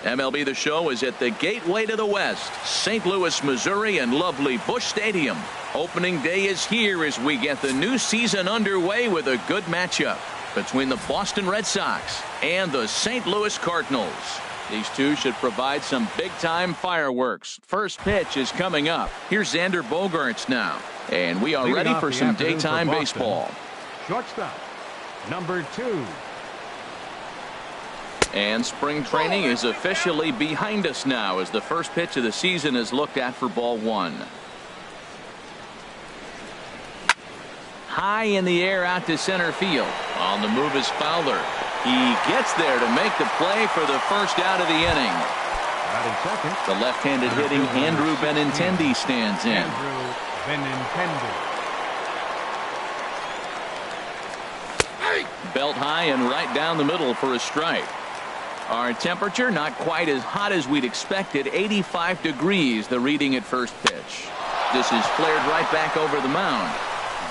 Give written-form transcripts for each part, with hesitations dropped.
MLB The Show is at the gateway to the West, St. Louis, Missouri, and lovely Busch Stadium. Opening day is here as we get the new season underway with a good matchup between the Boston Red Sox and the St. Louis Cardinals. These two should provide some big-time fireworks. First pitch is coming up. Here's Xander Bogaerts now. And we are ready for some daytime baseball. Shortstop, number 2. And spring training is officially behind us now as the first pitch of the season is looked at for ball 1. High in the air out to center field. On the move is Fowler. He gets there to make the play for the first out of the inning. The left-handed hitting Andrew Benintendi stands in. Belt high and right down the middle for a strike. Our temperature not quite as hot as we'd expected. 85 degrees the reading at first pitch. This is flared right back over the mound.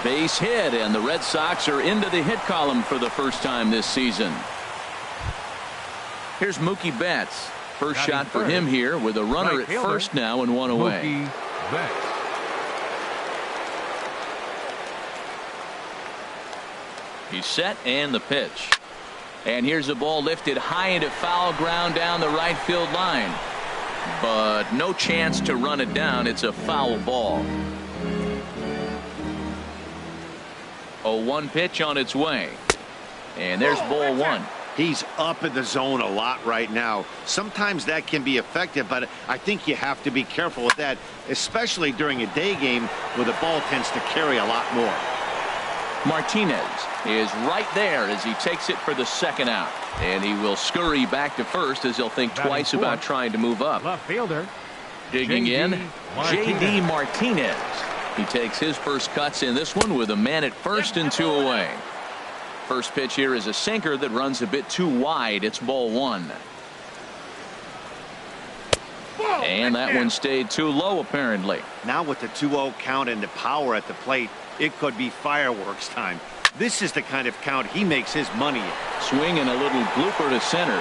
Base hit, and the Red Sox are into the hit column for the first time this season. Here's Mookie Betts. First shot for him here with a runner at first now and one away. He's set and the pitch. And here's a ball lifted high into foul ground down the right field line. But no chance to run it down. It's a foul ball. 0-1 pitch on its way. And there's ball 1. He's up in the zone a lot right now. Sometimes that can be effective, but I think you have to be careful with that, especially during a day game where the ball tends to carry a lot more. Martinez is right there as he takes it for the second out. And he will scurry back to first as he'll think twice about trying to move up. Left fielder. Digging in, J.D. Martinez. He takes his first cuts in this one with a man at first and 2 away. First pitch here is a sinker that runs a bit too wide. It's ball 1. And that one stayed too low apparently. Now with the 2-0 count and the power at the plate, it could be fireworks time. This is the kind of count he makes his money in. Swing and a little blooper to center.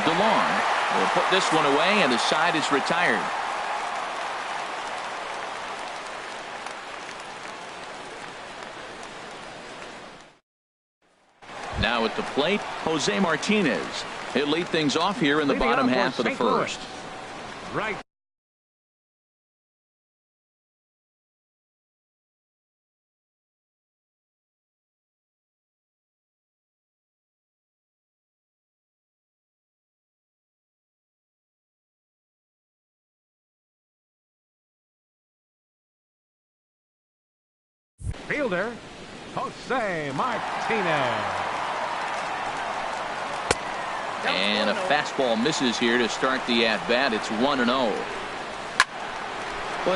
DeLong will put this one away, and the side is retired. Now at the plate, Jose Martinez. He'll lead things off here in the bottom half of the first. Right. Fielder, Jose Martinez. And a fastball misses here to start the at-bat. It's 1-0. Well,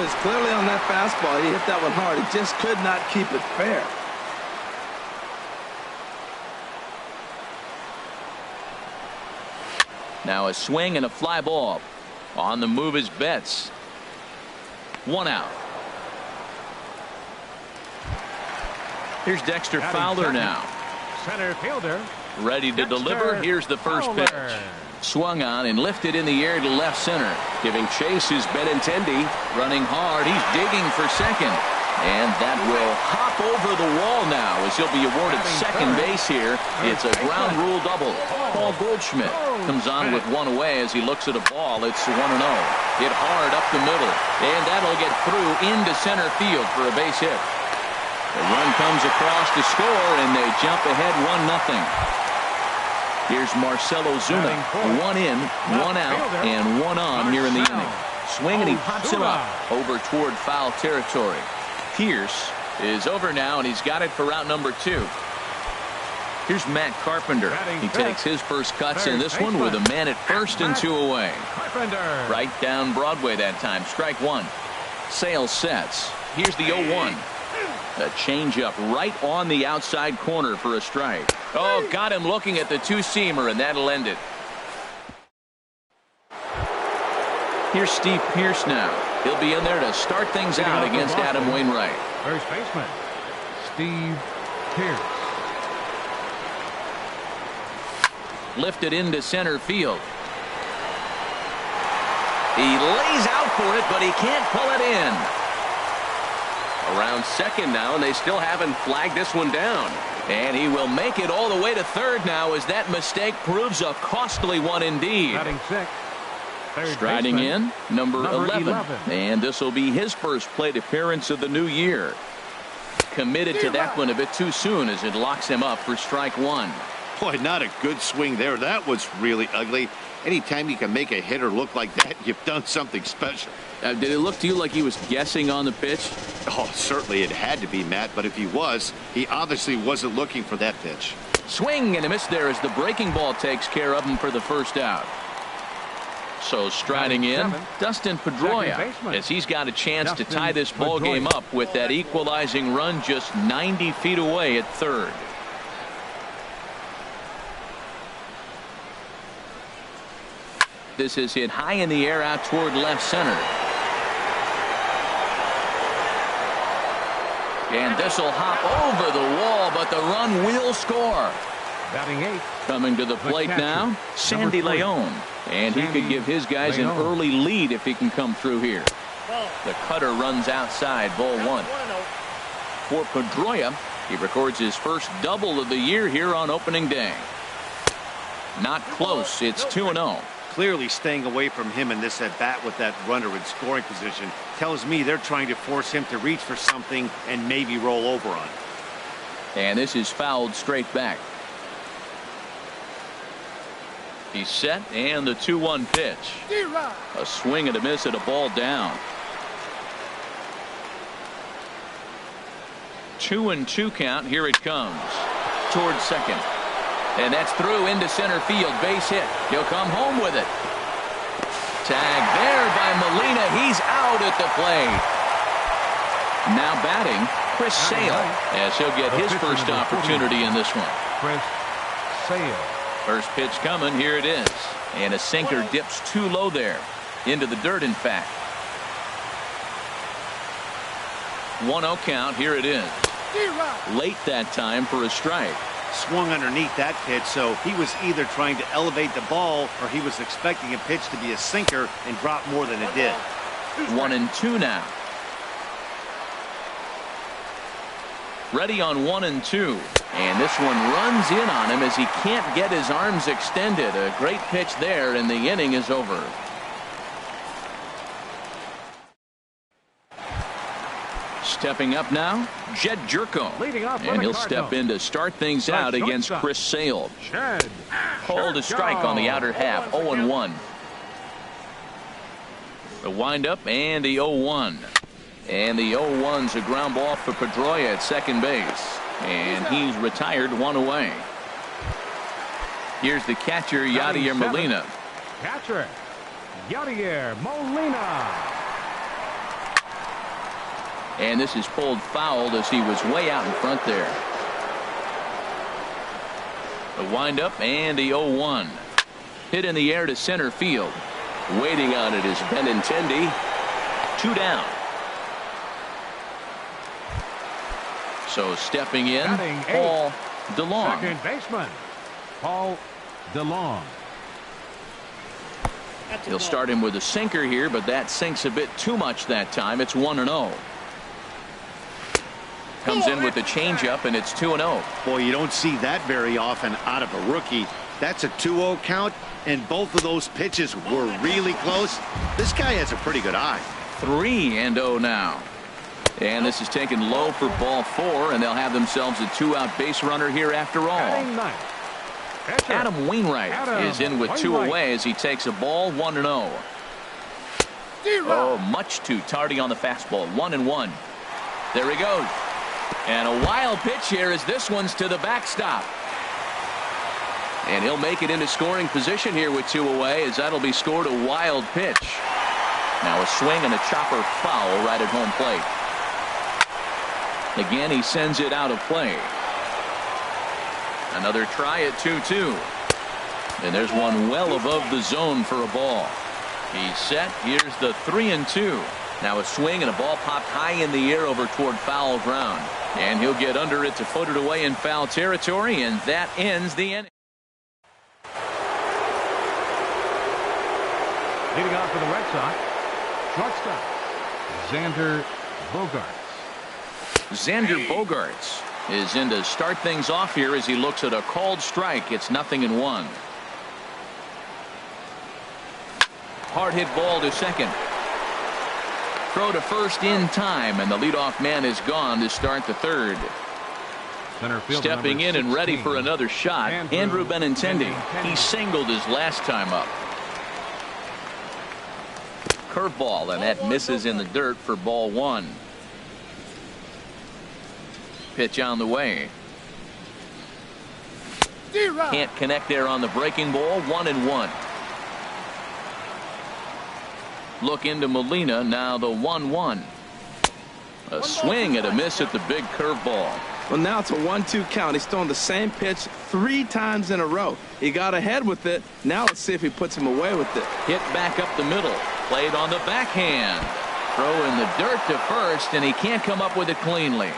it's clearly on that fastball. He hit that one hard. He just could not keep it fair. Now a swing and a fly ball. On the move is Betts. 1 out. Here's Dexter Fowler now. Center fielder. Ready to deliver. Here's the first pitch. Swung on and lifted in the air to left center. Giving chase is Benintendi. Running hard. He's digging for second. And that will hop over the wall now as he'll be awarded second base here. It's a ground rule double. Paul Goldschmidt comes on with one away as he looks at a ball. It's 1-0. Hit hard up the middle. And that'll get through into center field for a base hit. The run comes across to score, and they jump ahead 1-0. Here's Marcell Ozuna. 1 in, 1 out, and 1 on here in the inning. Swing, and he pops it up over toward foul territory. Pierce is over now, and he's got it for route number 2. Here's Matt Carpenter. He takes his first cuts in this one with a man at first and 2 away. Right down Broadway that time. Strike 1. Sale sets. Here's the 0-1. A changeup right on the outside corner for a strike. Oh, got him looking at the two-seamer, and that'll end it. Here's Steve Pierce now. He'll be in there to start things out against Adam Wainwright. First baseman, Steve Pierce. Lifted into center field. He lays out for it, but he can't pull it in. Around second now, and they still haven't flagged this one down. And he will make it all the way to third now as that mistake proves a costly one indeed. Batting sixth. Striding in, number 11. And this will be his first plate appearance of the new year. Committed to that one a bit too soon as it locks him up for strike one. Boy, not a good swing there. That was really ugly. Anytime you can make a hitter look like that, you've done something special. Did it look to you like he was guessing on the pitch? Oh, certainly it had to be, Matt, but if he was, he obviously wasn't looking for that pitch. Swing and a miss there as the breaking ball takes care of him for the first out. So striding in, Dustin Pedroia, as he's got a chance to tie this ball game up with that equalizing run just 90 feet away at third. This is hit high in the air out toward left center. And this will hop over the wall, but the run will score. Batting eighth. Coming to the plate now, Sandy Leon. And he could give his guys an early lead if he can come through here. The cutter runs outside, ball one. For Pedroia, he records his first double of the year here on opening day. Not close. It's 2-0. Clearly staying away from him in this at-bat with that runner in scoring position tells me they're trying to force him to reach for something and maybe roll over on it. And this is fouled straight back. He's set, and the 2-1 pitch. A swing and a miss at a ball down. 2-2 count. Here it comes. Towards second. And that's through into center field. Base hit. He'll come home with it. Tag there by Molina. He's out at the plate. Now batting, Chris Sale, as he'll get his first opportunity in this one. Chris Sale. First pitch coming. Here it is. And a sinker dips too low there. Into the dirt, in fact. 1-0 count. Here it is. Late that time for a strike. Swung underneath that pitch, so he was either trying to elevate the ball or he was expecting a pitch to be a sinker and drop more than it did. 1-2 now. Ready on 1-2. And this one runs in on him as he can't get his arms extended. A great pitch there, and the inning is over. Stepping up now, Jed Jerko. And he'll step in to start things out against Chris Sale. Called a strike on the outer half, 0-1. The windup and the 0-1. And the 0-1's a ground ball for Pedroia at second base. And he's retired, one away. Here's the catcher, Yadier Molina. Catcher, Yadier Molina. And this is pulled fouled as he was way out in front there. The windup and the 0-1. Hit in the air to center field. Waiting on it is Benintendi. 2 down. So stepping in, Paul DeLong. Second baseman, Paul DeLong. He'll start him with a sinker here, but that sinks a bit too much that time. It's 1-0. Comes in with the changeup, and it's 2-0. Boy, you don't see that very often out of a rookie. That's a 2-0 count, and both of those pitches were really close. This guy has a pretty good eye. 3-0 now. And this is taken low for ball 4, and they'll have themselves a 2-out base runner here after all. Adam Wainwright is in with 2 away as he takes a ball, 1-0. Oh, much too tardy on the fastball. 1-1. There he goes. And a wild pitch here as this one's to the backstop. And he'll make it into scoring position here with 2 away as that'll be scored a wild pitch. Now a swing and a chopper foul right at home plate. Again, he sends it out of play. Another try at 2-2. And there's one well above the zone for a ball. He's set. Here's the 3-2. Now a swing and a ball popped high in the air over toward foul ground. And he'll get under it to put it away in foul territory, and that ends the inning. Leading off for the Red Sox, shortstop, Xander Bogaerts. Xander Bogaerts is in to start things off here as he looks at a called strike. It's 0-1. Hard hit ball to second. Throw to first in time, and the leadoff man is gone to start the third. Center fielder Stepping in and ready 16, for another shot, Andrew Benintendi. He singled his last time up. Curveball, and that misses in the dirt for ball one. Pitch on the way. Can't connect there on the breaking ball. 1-1. Look into Molina. Now the 1-1. A swing and a miss at the big curveball. Well, now it's a 1-2 count. He's thrown the same pitch 3 times in a row. He got ahead with it. Now let's see if he puts him away with it. Hit back up the middle. Played on the backhand. Throw in the dirt to first, and he can't come up with it cleanly.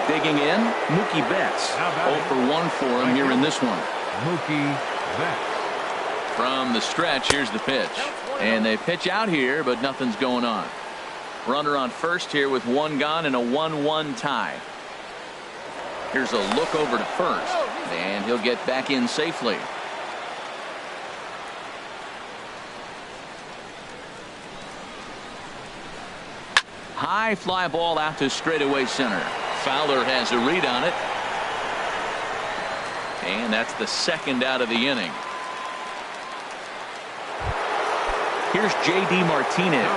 Digging in, Mookie Betts. 0 for 1 for him here in this one. Mookie Betts. From the stretch, here's the pitch. And they pitch out here, but nothing's going on. Runner on first here with 1 gone and a 1-1 tie. Here's a look over to first, and he'll get back in safely. High fly ball out to straightaway center. Fowler has a read on it. And that's the second out of the inning. Here's J.D. Martinez.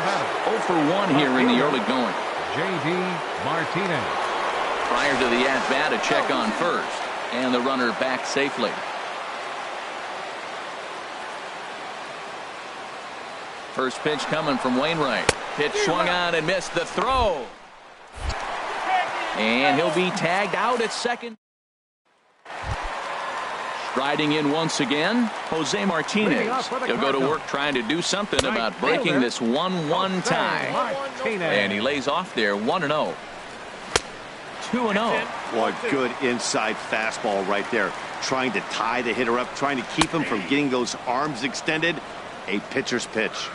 0 for 1 here in the early going. J.D. Martinez. Prior to the at-bat, a check on first. And the runner back safely. First pitch coming from Wainwright. Pitch swung on and missed the throw. And he'll be tagged out at second. Striding in once again, Jose Martinez. He'll go to work trying to do something about breaking this 1-1 tie. And he lays off there 1-0. 2-0. What good inside fastball right there. Trying to tie the hitter up, trying to keep him from getting those arms extended. A pitcher's pitch.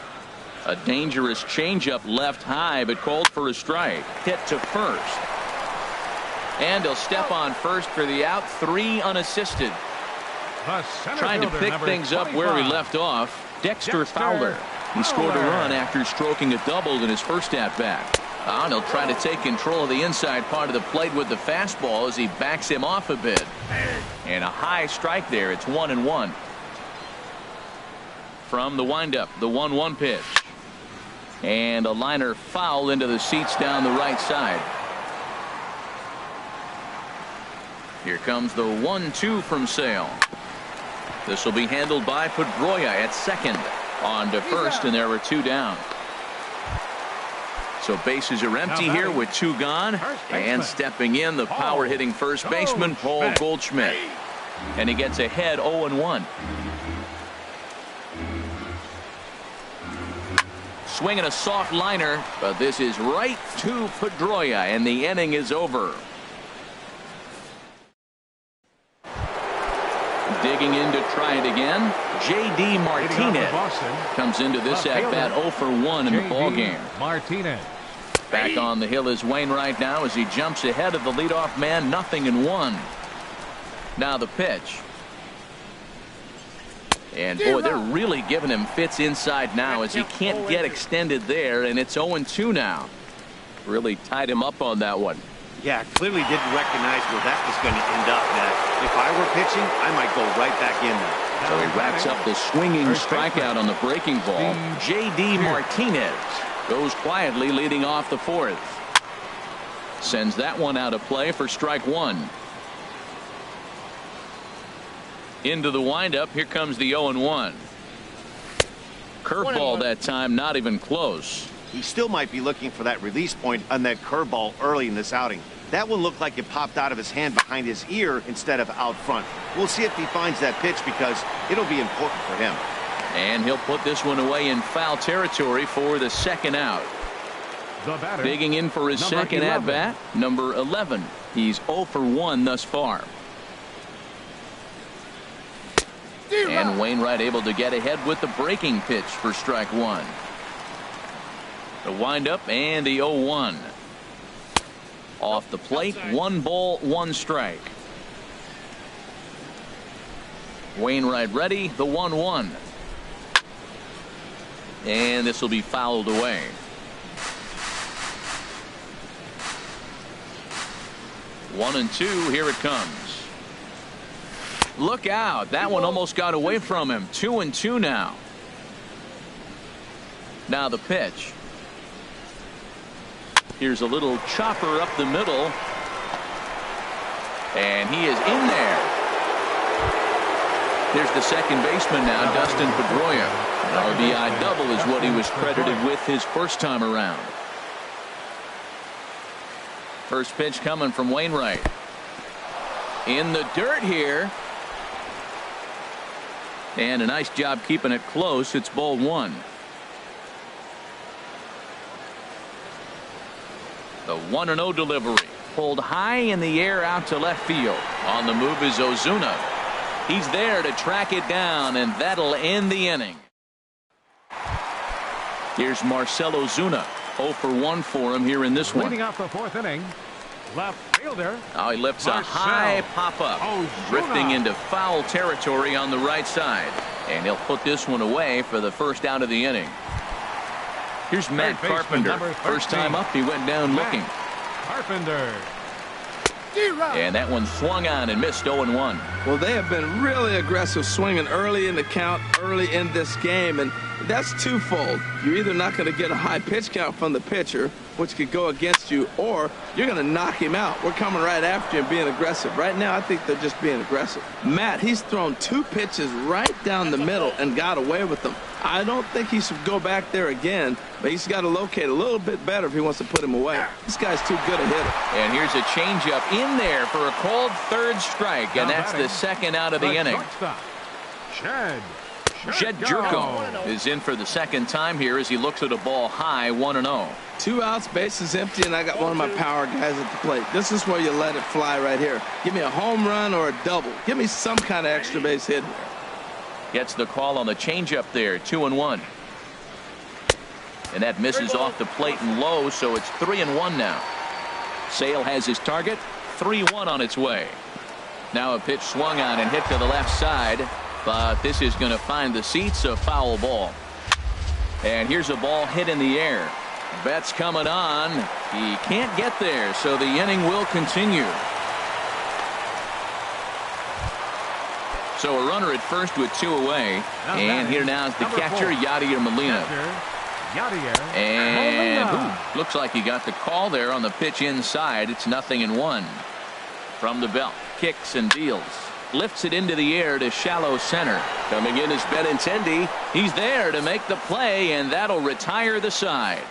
A dangerous changeup left high, but called for a strike. Hit to first. And he'll step on first for the out. 3 unassisted. Trying to pick things up where he left off, Dexter Fowler. He scored a run after stroking a double in his first at-bat. And he'll try to take control of the inside part of the plate with the fastball as he backs him off a bit. And a high strike there. It's 1-1. From the windup, the 1-1 pitch. And a liner foul into the seats down the right side. Here comes the 1-2 from Sale. This will be handled by Pedroia at second. On to first, and there were 2 down. So bases are empty here with 2 gone. And stepping in, the power-hitting first baseman, Paul Goldschmidt. And he gets ahead 0-1. Swinging a soft liner, but this is right to Pedroia, and the inning is over. Digging in to try it again, J.D. Martinez comes into this at-bat 0 for 1 in the ballgame. Martinez. Back on the hill is Wainwright now as he jumps ahead of the leadoff man. 0-1. Now the pitch. And boy, they're really giving him fits inside now as he can't get extended there, and it's 0-2 now. Really tied him up on that one. Yeah, clearly didn't recognize where that was going to end up, Matt. If I were pitching, I might go right back in there. So he racks up the swinging strikeout on the breaking ball. J.D. Martinez goes quietly leading off the 4th. Sends that one out of play for strike 1. Into the windup. Here comes the 0-1. Curveball that time, not even close. He still might be looking for that release point on that curveball early in this outing. That one looked like it popped out of his hand behind his ear instead of out front. We'll see if he finds that pitch because it'll be important for him. And he'll put this one away in foul territory for the second out. Digging in for his second at-bat, number 11. He's 0 for 1 thus far. And Wainwright able to get ahead with the breaking pitch for strike one. The windup and the 0-1. Off the plate, 1 ball, 1 strike. Wainwright ready, the 1-1. And this will be fouled away. One and two, here it comes. Look out, that one almost got away from him. 2-2 now. Now the pitch. Here's a little chopper up the middle. And he is in there. Here's the second baseman now, Dustin Pedroia. An RBI double is what he was credited with his first time around. First pitch coming from Wainwright. In the dirt here. And a nice job keeping it close. It's ball one. The 1-0 delivery. Pulled high in the air out to left field. On the move is Ozuna. He's there to track it down, and that'll end the inning. Here's Marcell Ozuna. 0 for 1 for him here in this one. Leading off the fourth inning, left fielder. Now he lifts a high pop-up, drifting into foul territory on the right side. And he'll put this one away for the first out of the inning. Here's Matt Carpenter. First time up, he went down looking. Carpenter. And that one swung on and missed. 0-1. Well, they have been really aggressive swinging early in the count, early in this game, and that's twofold. You're either not going to get a high pitch count from the pitcher, which could go against you, or you're going to knock him out. We're coming right after you and being aggressive. Right now, I think they're just being aggressive. Matt, he's thrown 2 pitches right down the middle and got away with them. I don't think he should go back there again, but he's got to locate a little bit better if he wants to put him away. This guy's too good a hitter. And here's a changeup in there for a called third strike, and that's the second out of the inning. Jed Jerko is in for the second time here as he looks at a ball high. 1-0. 2 outs, bases empty, and I got one of my power guys at the plate. This is where you let it fly right here. Give me a home run or a double. Give me some kind of extra base hit here. Gets the call on the changeup there. 2-1. And that misses off the plate and low, so it's 3-1 now. Sale has his target. 3-1 on its way. Now a pitch swung on and hit to the left side, but this is going to find the seats. A foul ball. And here's a ball hit in the air. Betts coming on. He can't get there, so the inning will continue. So a runner at first with 2 away. And here now is the catcher, Yadier Molina. And looks like he got the call there on the pitch inside. It's 0-1. From the belt, kicks and deals. Lifts it into the air to shallow center. Coming in is Benintendi. He's there to make the play, and that'll retire the side.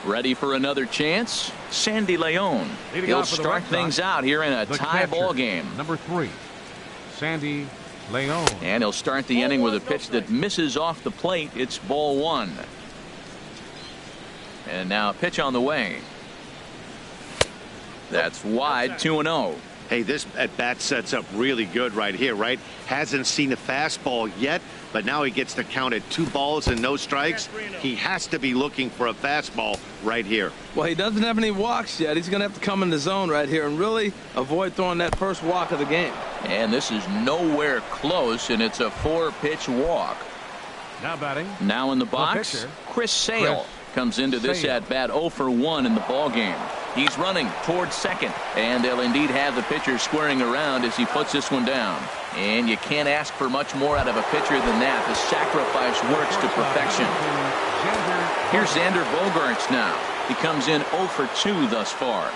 Ready for another chance? Sandy Leon. He'll start things out here in a tie ball game. Number 3, Sandy Leon. And he'll start the inning with a pitch that misses off the plate. It's ball 1. And now a pitch on the way. That's wide. 2-0. Hey, this at bat sets up really good right here, right? Hasn't seen a fastball yet, but now he gets to count at 2 balls and no strikes. He has to be looking for a fastball right here. Well, he doesn't have any walks yet. He's going to have to come in the zone right here and really avoid throwing that first walk of the game. And this is nowhere close, and it's a 4-pitch walk. Now batting. Now in the box, Chris Sale comes into this at bat 0 for 1 in the ball game. He's running towards second, and they'll indeed have the pitcher squaring around as he puts this one down. And you can't ask for much more out of a pitcher than that. The sacrifice works to perfection. Here's Xander Bogaerts now. He comes in 0 for 2 thus far.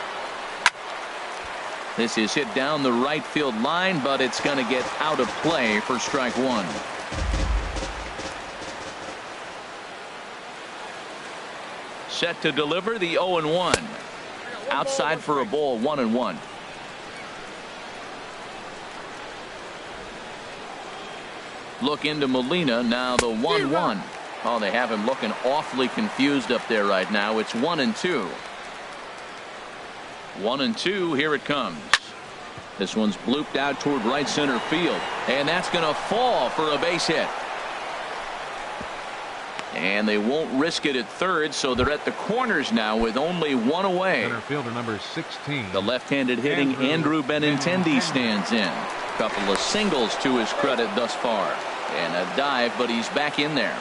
This is hit down the right field line, but it's going to get out of play for strike 1. Set to deliver the 0-1. Outside for a ball. 1-1. Look into Molina. Now the 1-1. Oh, they have him looking awfully confused up there right now. It's 1-2. 1-2. Here it comes. This one's blooped out toward right center field. And that's going to fall for a base hit. And they won't risk it at third, so they're at the corners now with only one away. Center fielder number 16. The left-handed hitting Andrew Benintendi stands in. Couple of singles to his credit thus far. And a dive, but he's back in there.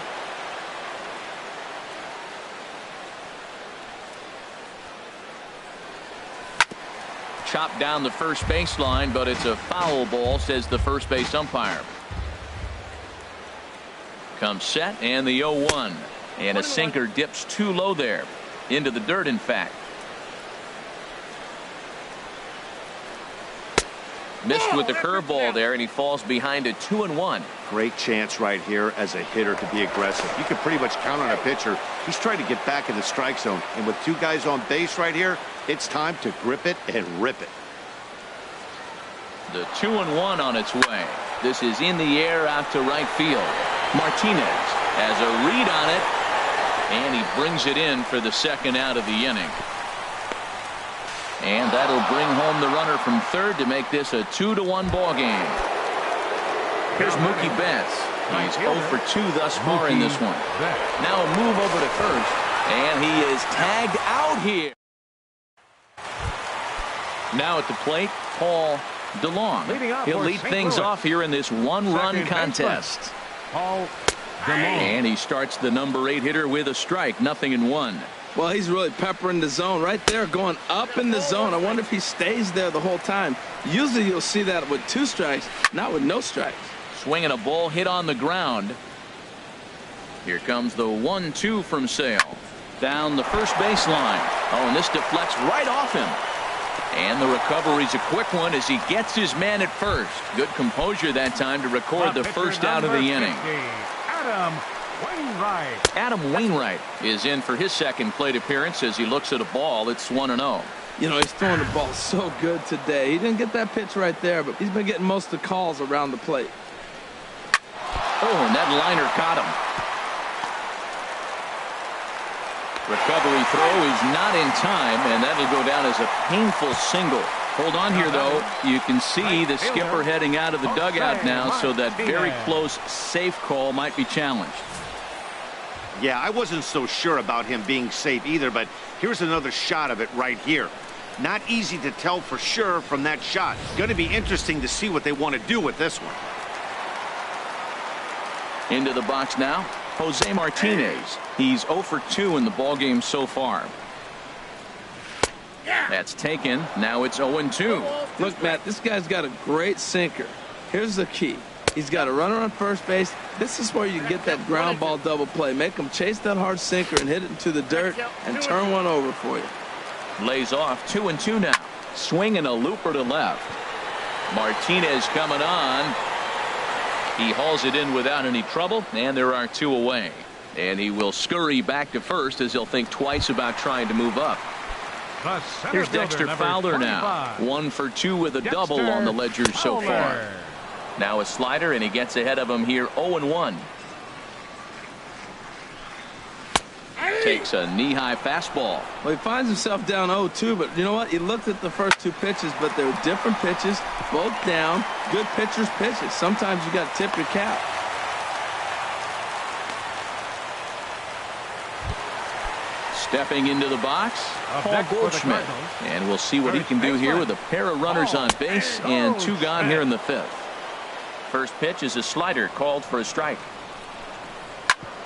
Chopped down the first baseline, but it's a foul ball, says the first base umpire. Comes set, and the 0-1. And a sinker dips too low there. Into the dirt, in fact. Missed with the curveball there, and he falls behind a 2-1. Great chance right here as a hitter to be aggressive. You can pretty much count on a pitcher. He's trying to get back in the strike zone. And with two guys on base right here, it's time to grip it and rip it. The 2-1 on its way. This is in the air out to right field. Martinez has a read on it, and he brings it in for the second out of the inning. And that'll bring home the runner from third to make this a 2-1 ball game. Here's Mookie Betts. He's 0 for 2 thus far in this one. Now a move over to first, and he is tagged out here. Now at the plate, Paul DeLong. He'll lead things off here in this one-run contest. And he starts the number 8 hitter with a strike, 0-1. Well, he's really peppering the zone right there, going up in the zone. I wonder if he stays there the whole time. Usually you'll see that with 2 strikes, not with no strikes. Swinging a ball hit on the ground. Here comes the 1-2 from Sale. Down the first baseline. Oh, and this deflects right off him. And the recovery's a quick one as he gets his man at first. Good composure that time to record the first out of the inning. Adam Wainwright is in for his second plate appearance as he looks at a ball. It's 1-0. You know, he's throwing the ball so good today. He didn't get that pitch right there, but he's been getting most of the calls around the plate. Oh, and that liner caught him. Recovery throw is not in time, and that'll go down as a painful single. Hold on here, though. You can see the skipper heading out of the dugout now, so that very close safe call might be challenged. Yeah, I wasn't so sure about him being safe either, but here's another shot of it right here. Not easy to tell for sure from that shot. Going to be interesting to see what they want to do with this one. Into the box now, Jose Martinez. He's 0 for 2 in the ballgame so far. That's taken. Now it's 0-2. Look, Matt, this guy's got a great sinker. Here's the key. He's got a runner on first base. This is where you get that ground ball double play. Make him chase that hard sinker and hit it into the dirt and turn one over for you. Lays off 2-2 now. Swinging a looper to left. Martinez coming on. He hauls it in without any trouble, and there are 2 away. And he will scurry back to first as he'll think twice about trying to move up. Here's Dexter Fowler now. 1 for 2 with a double on the ledger so far. Now a slider, and he gets ahead of him here 0-1. Takes a knee-high fastball. Well, he finds himself down 0-2, but you know what? He looked at the first 2 pitches, but they were different pitches, both down. Good pitchers' pitches. Sometimes you got to tip your cap. Stepping into the box, Paul Goldschmidt. And we'll see what he can do here with a pair of runners on base and 2 gone here in the 5th. First pitch is a slider called for a strike.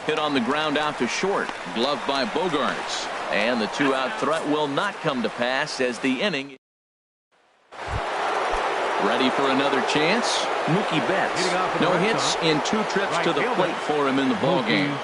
Hit on the ground out to short. Gloved by Bogarts. And the 2-out threat will not come to pass as the inning. Ready for another chance. Mookie Betts. No hits in 2 trips to the plate for him in the ballgame.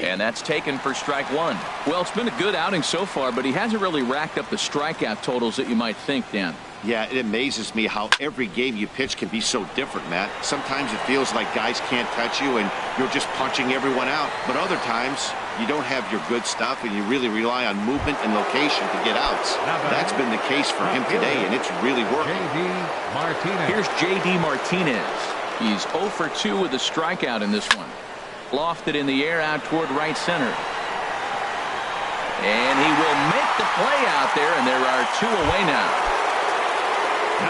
And that's taken for strike 1. Well, it's been a good outing so far, but he hasn't really racked up the strikeout totals that you might think, Dan. Yeah, it amazes me how every game you pitch can be so different, Matt. Sometimes it feels like guys can't touch you and you're just punching everyone out. But other times, you don't have your good stuff and you really rely on movement and location to get outs. That's been the case for him today, and it's really working. Here's J.D. Martinez. He's 0 for 2 with a strikeout in this one. Lofted in the air out toward right center. And he will make the play out there, and there are 2 away now.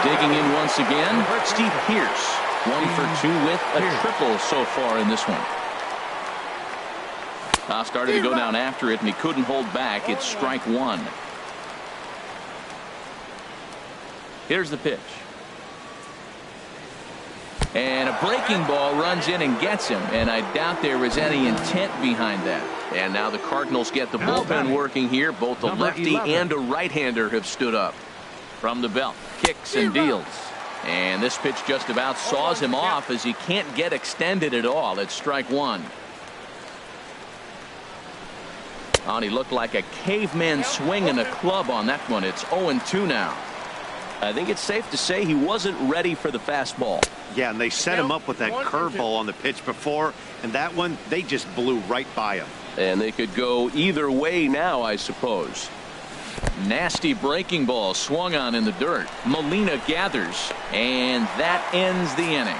Digging in once again, Steve Pearce. 1 for 2 with a triple so far in this one. Started to go down after it, and he couldn't hold back. It's strike one. Here's the pitch. And a breaking ball runs in and gets him, and I doubt there was any intent behind that. And now the Cardinals get the bullpen working here. Both a lefty and a right-hander have stood up. From the belt, kicks and deals. And this pitch just about saws him off as he can't get extended at all. It's strike one. And he looked like a caveman swinging a club on that one. It's 0-2 now. I think it's safe to say he wasn't ready for the fastball. Yeah, and they set him up with that curveball on the pitch before, and that one, they just blew right by him. And they could go either way now, I suppose. Nasty breaking ball swung on in the dirt. Molina gathers, and that ends the inning.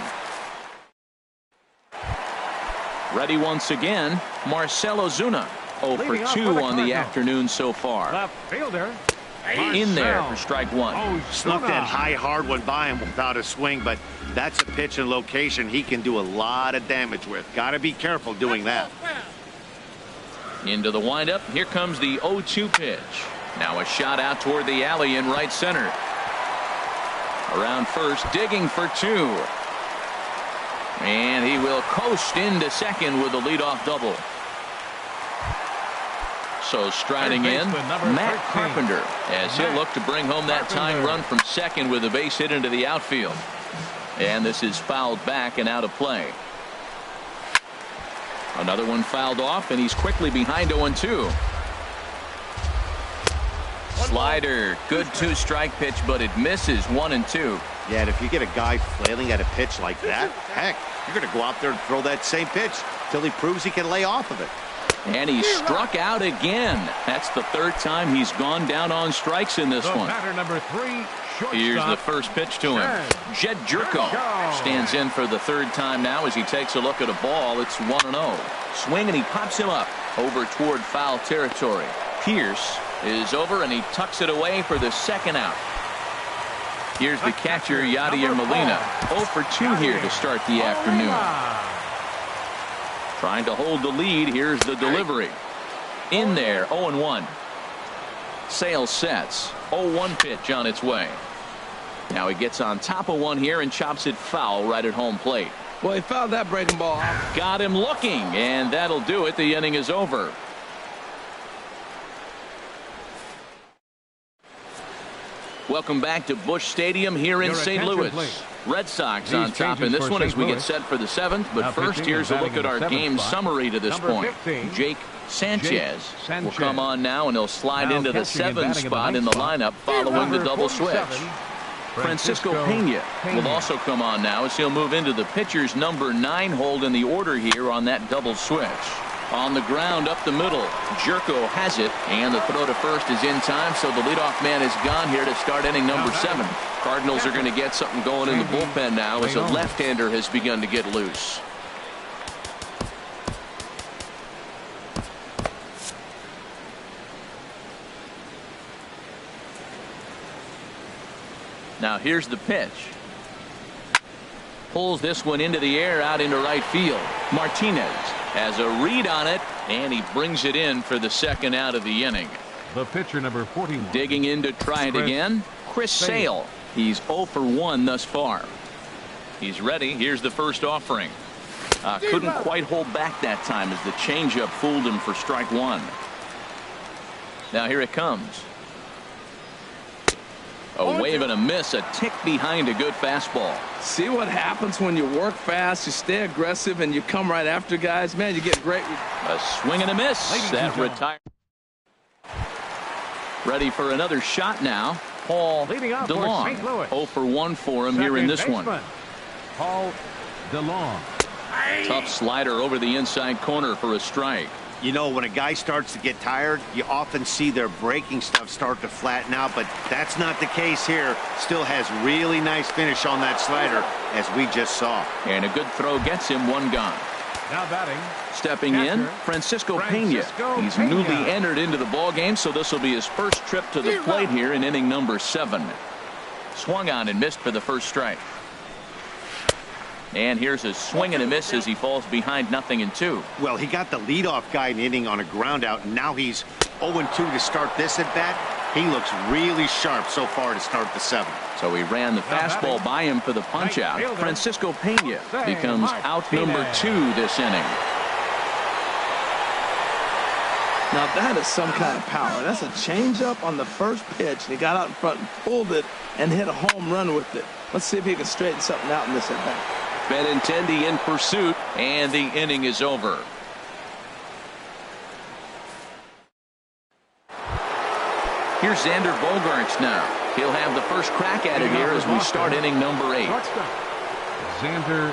Ready once again, Marcell Ozuna. 0 for 2 on the afternoon so far. Left fielder. In there for strike one. Snuck that high hard one by him without a swing, but that's a pitch and location he can do a lot of damage with. Got to be careful doing that. Into the windup. Here comes the 0-2 pitch. Now a shot out toward the alley in right center. Around first, digging for 2. And he will coast into second with a leadoff double. So striding in, Matt Carpenter, as he'll look to bring home that tying run from second with a base hit into the outfield. And this is fouled back and out of play. Another one fouled off, and he's quickly behind 0-2. Slider, good 2-strike pitch, but it misses 1-2. Yeah, and if you get a guy flailing at a pitch like that, heck, you're going to go out there and throw that same pitch till he proves he can lay off of it. And he struck out again. That's the third time he's gone down on strikes in this one. Batter number 3, Here's the first pitch to him. Jed Jerko stands in for the third time now as he takes a look at a ball. It's 1-0. Swing, and he pops him up over toward foul territory. Pierce is over, and he tucks it away for the second out. Here's the catcher, Yadier Molina. 0 for 2 here to start the afternoon. Trying to hold the lead. Here's the delivery. In there, 0-1. Sale sets. 0-1 pitch on its way. Now he gets on top of one here and chops it foul right at home plate. Well, he fouled that breaking ball off. Got him looking, and that'll do it. The inning is over. Welcome back to Busch Stadium here in St. Louis. Please. Red Sox on top in this one as we get set for the 7th. But first, here's a look at our game summary to this point. Jake Sanchez will come on now, and he'll slide into the 7th spot in the lineup following the double switch. Francisco Pena will also come on now as he'll move into the pitcher's number 9 hold in the order here on that double switch. On the ground up the middle, Jerko has it, and the throw to first is in time, so the leadoff man is gone here to start inning number 7. Cardinals are going to get something going in the bullpen now as a left-hander has begun to get loose. Now here's the pitch. Pulls this one into the air out into right field. Martinez has a read on it, and he brings it in for the second out of the inning. The pitcher number 41. Digging in to try it again, Chris Sale. He's 0 for 1 thus far. He's ready. Here's the first offering. Couldn't quite hold back that time as the changeup fooled him for strike one. Now here it comes. A wave and a miss, a tick behind a good fastball. See what happens when you work fast, you stay aggressive, and you come right after guys. Man, you get great. A swing and a miss. That retired. Ready for another shot now. Paul DeLong. 0 for 1 for him here in this one. Paul DeLong. Tough slider over the inside corner for a strike. You know, when a guy starts to get tired, you often see their breaking stuff start to flatten out, but that's not the case here. Still has really nice finish on that slider, as we just saw. And a good throw gets him one gone. Now batting. Stepping in, Francisco Pena. He's newly entered into the ball game, so this will be his first trip to the plate here in inning number 7. Swung on and missed for the first strike. And here's a swing and a miss as he falls behind 0-2. Well, he got the leadoff guy in the inning on a ground out, and now he's 0-2 to start this at bat. He looks really sharp so far to start the 7th. So he ran the fastball by him for the punch out. Francisco Pena becomes out number 2 this inning. Now that is some kind of power. That's a changeup on the first pitch. And he got out in front and pulled it and hit a home run with it. Let's see if he can straighten something out in this at bat. Benintendi in pursuit, and the inning is over. Here's Xander Bogaerts now. He'll have the first crack at it here as we start inning number 8. Xander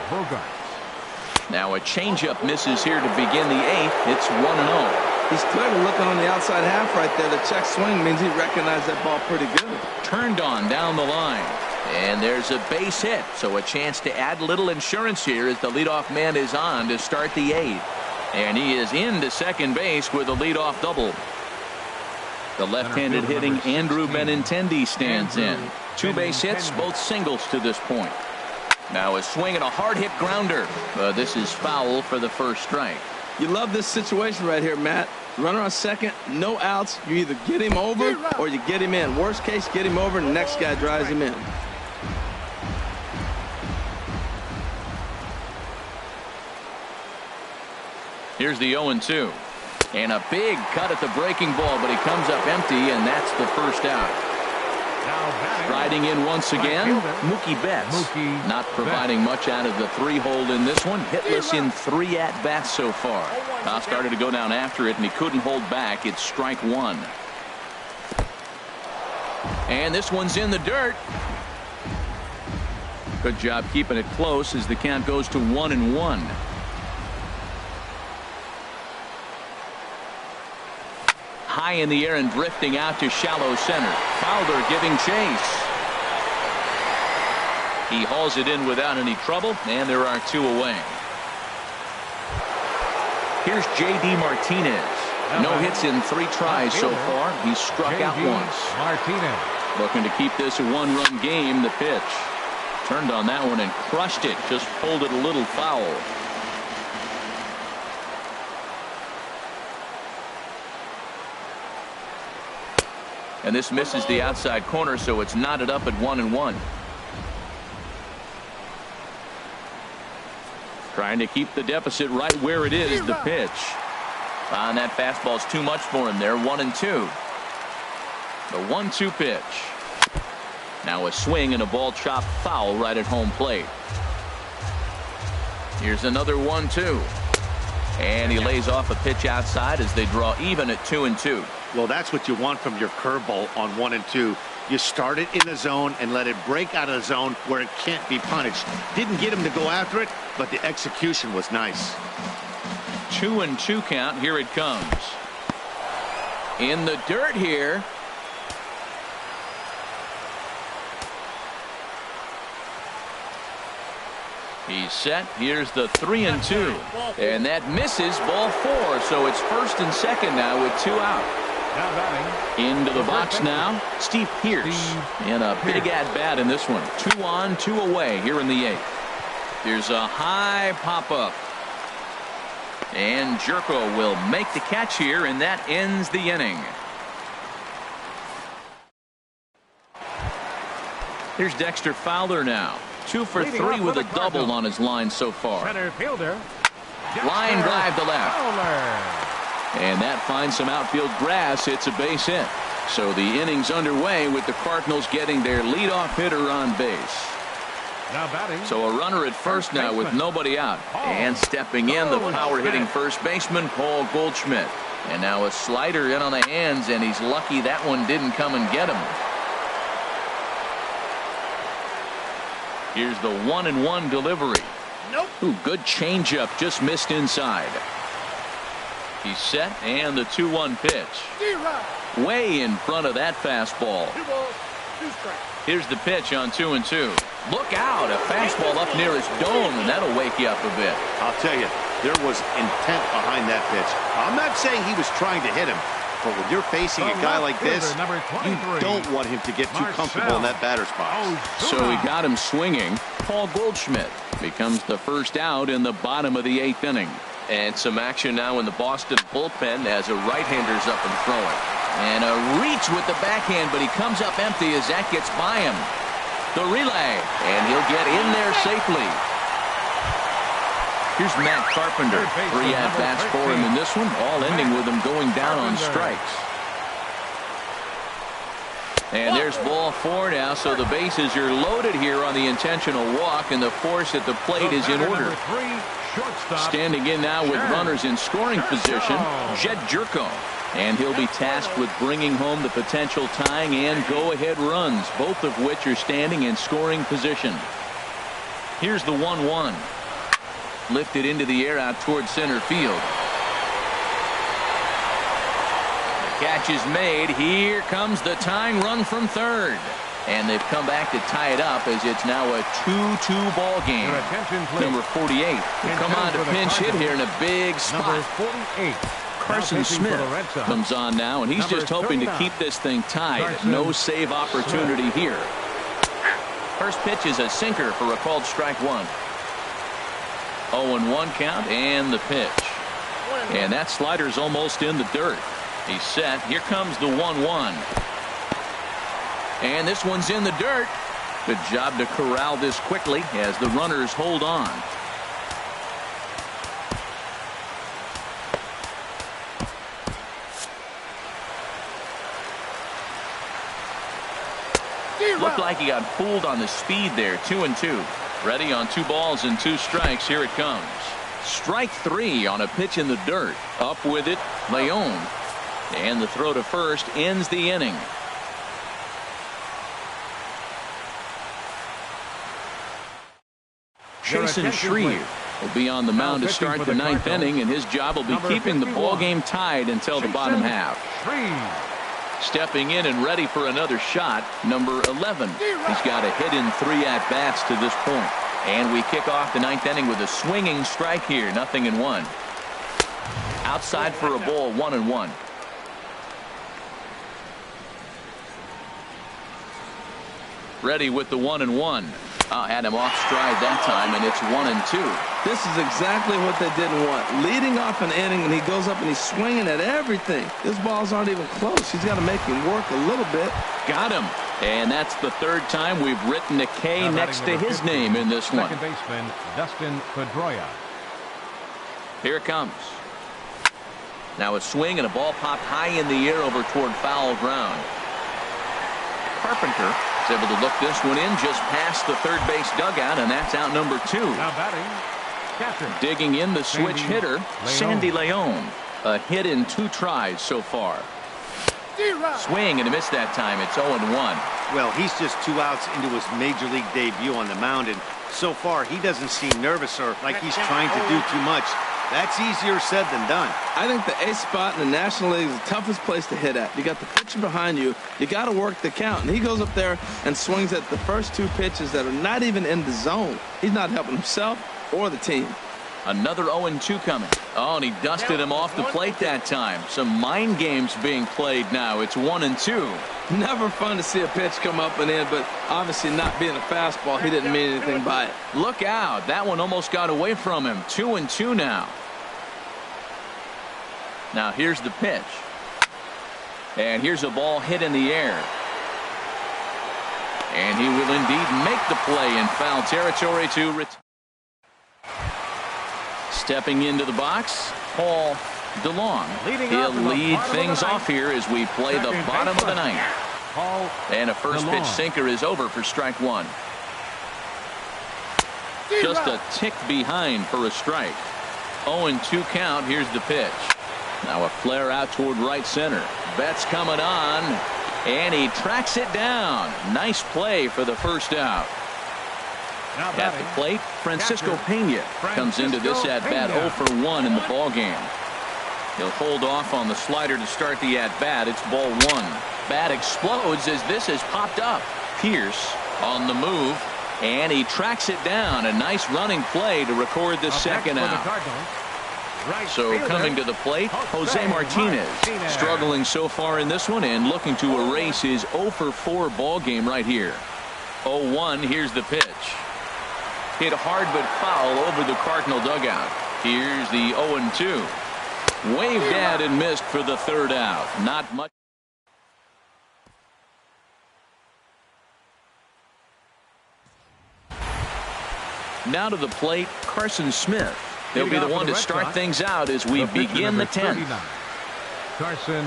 Bogaerts. Now a changeup misses here to begin the 8th. It's 1-0. He's clearly looking on the outside half right there. The check swing means he recognized that ball pretty good. Turned on down the line. And there's a base hit, so a chance to add little insurance here as the leadoff man is on to start the 8th. And he is into second base with a leadoff double. The left-handed hitting Andrew Benintendi stands in. 2 base hits, both singles to this point. Now a swing and a hard-hit grounder. This is foul for the first strike. You love this situation right here, Matt. Runner on second, no outs. You either get him over or you get him in. Worst case, get him over and the next guy drives him in. Here's the 0-2. And a big cut at the breaking ball, but he comes up empty, and that's the first out. Striding in once again, Mookie Betts. Not providing much out of the 3-hole in this one. Hitless in 3 at-bats so far. Started to go down after it, and he couldn't hold back. It's strike 1. And this one's in the dirt. Good job keeping it close as the count goes to 1-1. High in the air and drifting out to shallow center. Fowler giving chase. He hauls it in without any trouble, and there are 2 away. Here's J.D. Martinez. No hits in 3 tries so far. He's struck out once. Looking to keep this a 1-run game. The pitch. Turned on that one and crushed it. Just pulled it a little foul. And this misses the outside corner, so it's knotted up at 1-1. Trying to keep the deficit right where it is. The pitch. And that fastball's too much for him there. 1-2. The 1-2 pitch. Now a swing and a ball chopped foul right at home plate. Here's another 1-2. And he lays off a pitch outside as they draw even at 2-2. Well, that's what you want from your curveball on 1-2. You start it in the zone and let it break out of the zone where it can't be punished. Didn't get him to go after it, but the execution was nice. 2-2 count. Here it comes. In the dirt here. He's set. Here's the 3-2. And that misses, ball 4. So it's first and second now with 2 out. Into the box now, Steve Pearce. And a big at-bat in this one. 2 on, 2 away here in the 8th. Here's a high pop-up. And Jerko will make the catch here, and that ends the inning. Here's Dexter Fowler now. 2 for 3 with a double on his line so far. Line drive to left. And that finds some outfield grass. It's a base hit. So the inning's underway with the Cardinals getting their leadoff hitter on base. So a runner at first now with nobody out. And stepping in, the power-hitting first baseman, Paul Goldschmidt. And now a slider in on the hands, and he's lucky that one didn't come and get him. Here's the 1-1 delivery. Ooh, good changeup, just missed inside. He's set, and the 2-1 pitch. Way in front of that fastball. Here's the pitch on 2-2. Look out, a fastball up near his dome, and that'll wake you up a bit. I'll tell you, there was intent behind that pitch. I'm not saying he was trying to hit him, careful. When you're facing a guy like this, you don't want him to get too comfortable in that batter's box. So he got him swinging. Paul Goldschmidt becomes the first out in the bottom of the 8th inning. And some action now in the Boston bullpen as a right-hander's up and throwing. And a reach with the backhand, but he comes up empty as that gets by him. The relay, and he'll get in there safely. Here's Matt Carpenter. 3 at-bats for him in this one, all ending with him going down on strikes. And there's ball 4 now, so the bases are loaded here on the intentional walk, and the force at the plate is in order. Standing in now with runners in scoring position, Jed Jerko. And he'll be tasked with bringing home the potential tying and go-ahead runs, both of which are standing in scoring position. Here's the 1-1. Lifted into the air out towards center field. The catch is made. Here comes the tying run from third. And they've come back to tie it up as it's now a 2-2 ball game. Number 48 will come on to pinch hit here in a big spot. Number 48. Carson Smith comes on now, and he's just hoping to keep this thing tied. No save opportunity here. First pitch is a sinker for a called strike 1. 0-1 count, and the pitch. And that slider's almost in the dirt. He's set. Here comes the 1-1. And this one's in the dirt. Good job to corral this quickly as the runners hold on. Looked like he got fooled on the speed there. 2-2. Ready on 2 balls and 2 strikes. Here it comes. Strike 3 on a pitch in the dirt. Up with it, Leon. And the throw to first ends the inning. Jason Shreve will be on the mound to start the 9th inning, and his job will be keeping the ball game tied until the bottom half. Stepping in and ready for another shot, number 11. He's got a hit in 3 at-bats to this point. And we kick off the 9th inning with a swinging strike here, 0-1. Outside for a ball, 1-1. Ready with the 1-1. Had him off stride that time, and it's 1-2. This is exactly what they didn't want. Leading off an inning, and he goes up and he's swinging at everything. His balls aren't even close. He's got to make him work a little bit. Got him. And that's the 3rd time we've written a K next to his name in this one. Second baseman, Dustin Pedroia. Here it comes. Now a swing and a ball popped high in the air over toward foul ground. Carpenter is able to look this one in just past the third base dugout, and that's out number 2. Now batting, captain. Digging in the switch hitter, Sandy Leon. A hit in 2 tries so far. Swing and a miss that time. It's 0-1. Well, he's just 2 outs into his major league debut on the mound, and so far he doesn't seem nervous or like he's trying to do too much. That's easier said than done. I think the ace spot in the National League is the toughest place to hit at. You got the pitcher behind you. You got to work the count. And he goes up there and swings at the first 2 pitches that are not even in the zone. He's not helping himself or the team. Another 0-2 coming. Oh, and he dusted him off the plate that time. Some mind games being played now. It's 1-2. Never fun to see a pitch come up and in, but obviously not being a fastball, he didn't mean anything by it. Look out. That one almost got away from him. 2-2 now. Now here's the pitch. And here's a ball hit in the air. And he will indeed make the play in foul territory to return. Stepping into the box, Paul DeLong. He'll lead things off here as we play the bottom of the 9th. And a first pitch sinker is over for strike 1. Just a tick behind for a strike. 0-2 count. Here's the pitch. Now a flare out toward right center. Betts coming on, and he tracks it down. Nice play for the first out. At the plate, Francisco Pena comes into this at-bat 0-for-1 in the ballgame. He'll hold off on the slider to start the at-bat. It's ball 1. Bat explodes as this has popped up. Pierce on the move, and he tracks it down. A nice running play to record the second out. So coming to the plate, Jose Martinez, struggling so far in this one and looking to erase his 0 for 4 ball game right here. 0-1, here's the pitch. Hit hard but foul over the Cardinal dugout. Here's the 0-2. Waved at and missed for the 3rd out. Not much. Now to the plate, Carson Smith. He'll be the one to start things out as we begin the 10th. Carson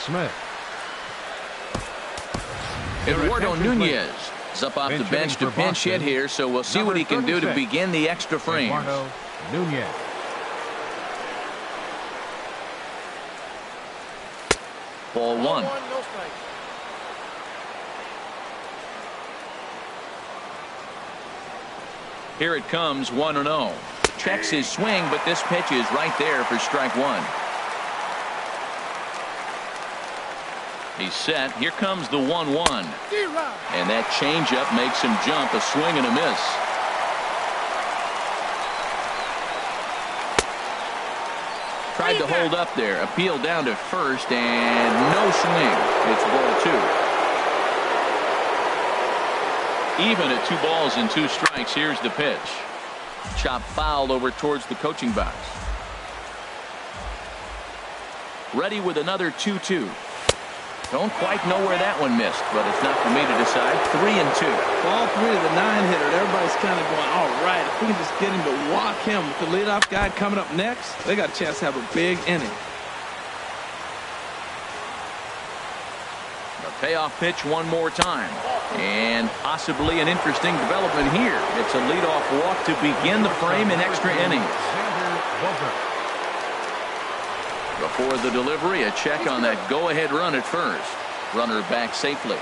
Smith. Eduardo Nunez is up off the bench to pinch hit here, so we'll see what he can do to begin the extra frames. Eduardo Nunez. Ball 1. Here it comes, 1-0. Checks his swing, but this pitch is right there for strike 1. He's set. Here comes the 1-1. And that changeup makes him jump. A swing and a miss. Tried to hold up there. Appeal down to first, and no swing. It's ball 2. Even at 2 balls and 2 strikes. Here's the pitch. Chop foul over towards the coaching box. Ready with another 2-2. Don't quite know where that one missed, but it's not for me to decide. 3-2. Ball 3 to the 9-hitter. Everybody's kind of going, all right, if we can just get him to walk him with the leadoff guy coming up next, they got a chance to have a big inning. The payoff pitch one more time. And possibly an interesting development here. It's a leadoff walk to begin the frame in extra innings. Before the delivery, a check on that go-ahead run at first. Runner back safely.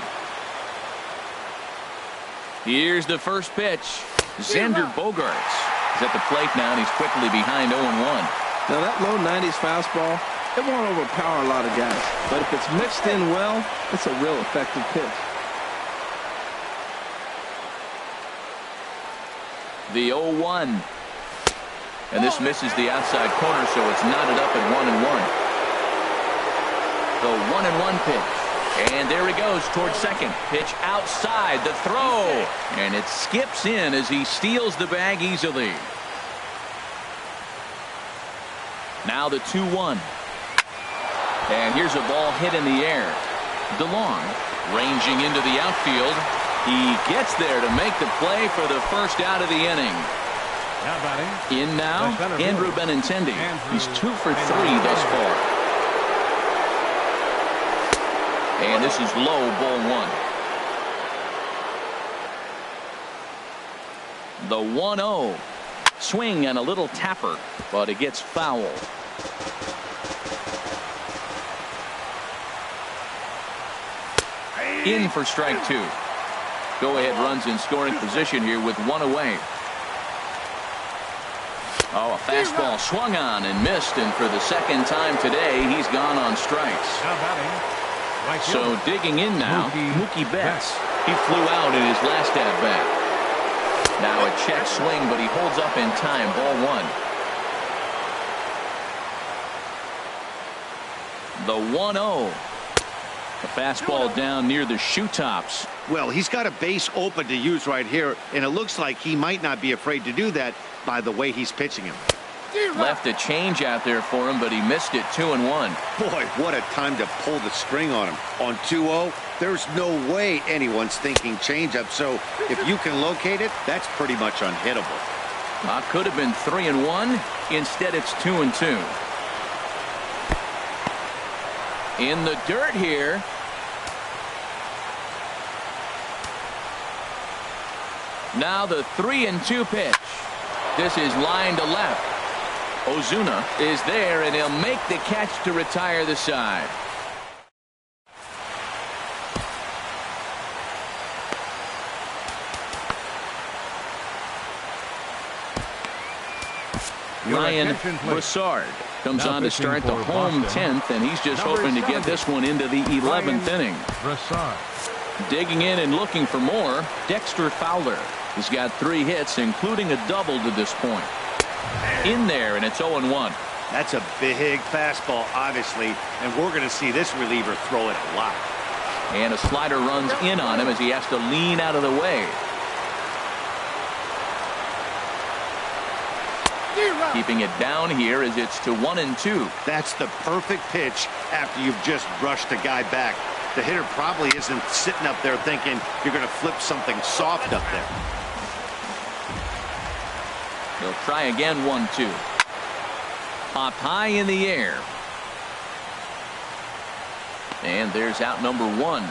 Here's the first pitch. Xander Bogaerts is at the plate now, and he's quickly behind 0-1. Now that low 90s fastball, it won't overpower a lot of guys. But if it's mixed in well, it's a real effective pitch. The 0-1. And this misses the outside corner, so it's knotted up at 1-1. The 1-1 pitch. And there he goes towards second. Pitch outside, the throw. And it skips in as he steals the bag easily. Now the 2-1. And here's a ball hit in the air. DeLong ranging into the outfield. He gets there to make the play for the first out of the inning. In now, Andrew Benintendi. He's 2 for 3 thus far. And this is low, ball 1. The 1-0. Swing and a little tapper, but it gets foul. In for strike 2. Go-ahead runs in scoring position here with 1 away. Oh, a fastball swung on and missed, and for the second time today, he's gone on strikes. So digging in now, Mookie Betts. He flew out in his last at-bat. Now a check swing, but he holds up in time. Ball 1. The 1-0. A fastball down near the shoe tops. Well, he's got a base open to use right here, and it looks like he might not be afraid to do that by the way he's pitching him. Left a change out there for him, but he missed it. 2-1. Boy, what a time to pull the string on him. On 2-0, there's no way anyone's thinking changeup, so if you can locate it, that's pretty much unhittable. Could have been 3-1. Instead, it's 2-2. In the dirt here. Now the 3-2 pitch. This is line to left. Ozuna is there, and he'll make the catch to retire the side. Ryan Broussard comes on to start the home 10th, and he's just hoping to get this one into the 11th inning. Digging in and looking for more, Dexter Fowler. He's got 3 hits, including a double to this point. In there, and it's 0-1. That's a big fastball, obviously, and we're going to see this reliever throw it a lot. And a slider runs in on him as he has to lean out of the way. Keeping it down here as it's to 1-2. That's the perfect pitch after you've just brushed a guy back. The hitter probably isn't sitting up there thinking you're going to flip something soft up there. He'll try again, 1-2. Popped high in the air. And there's out number 1.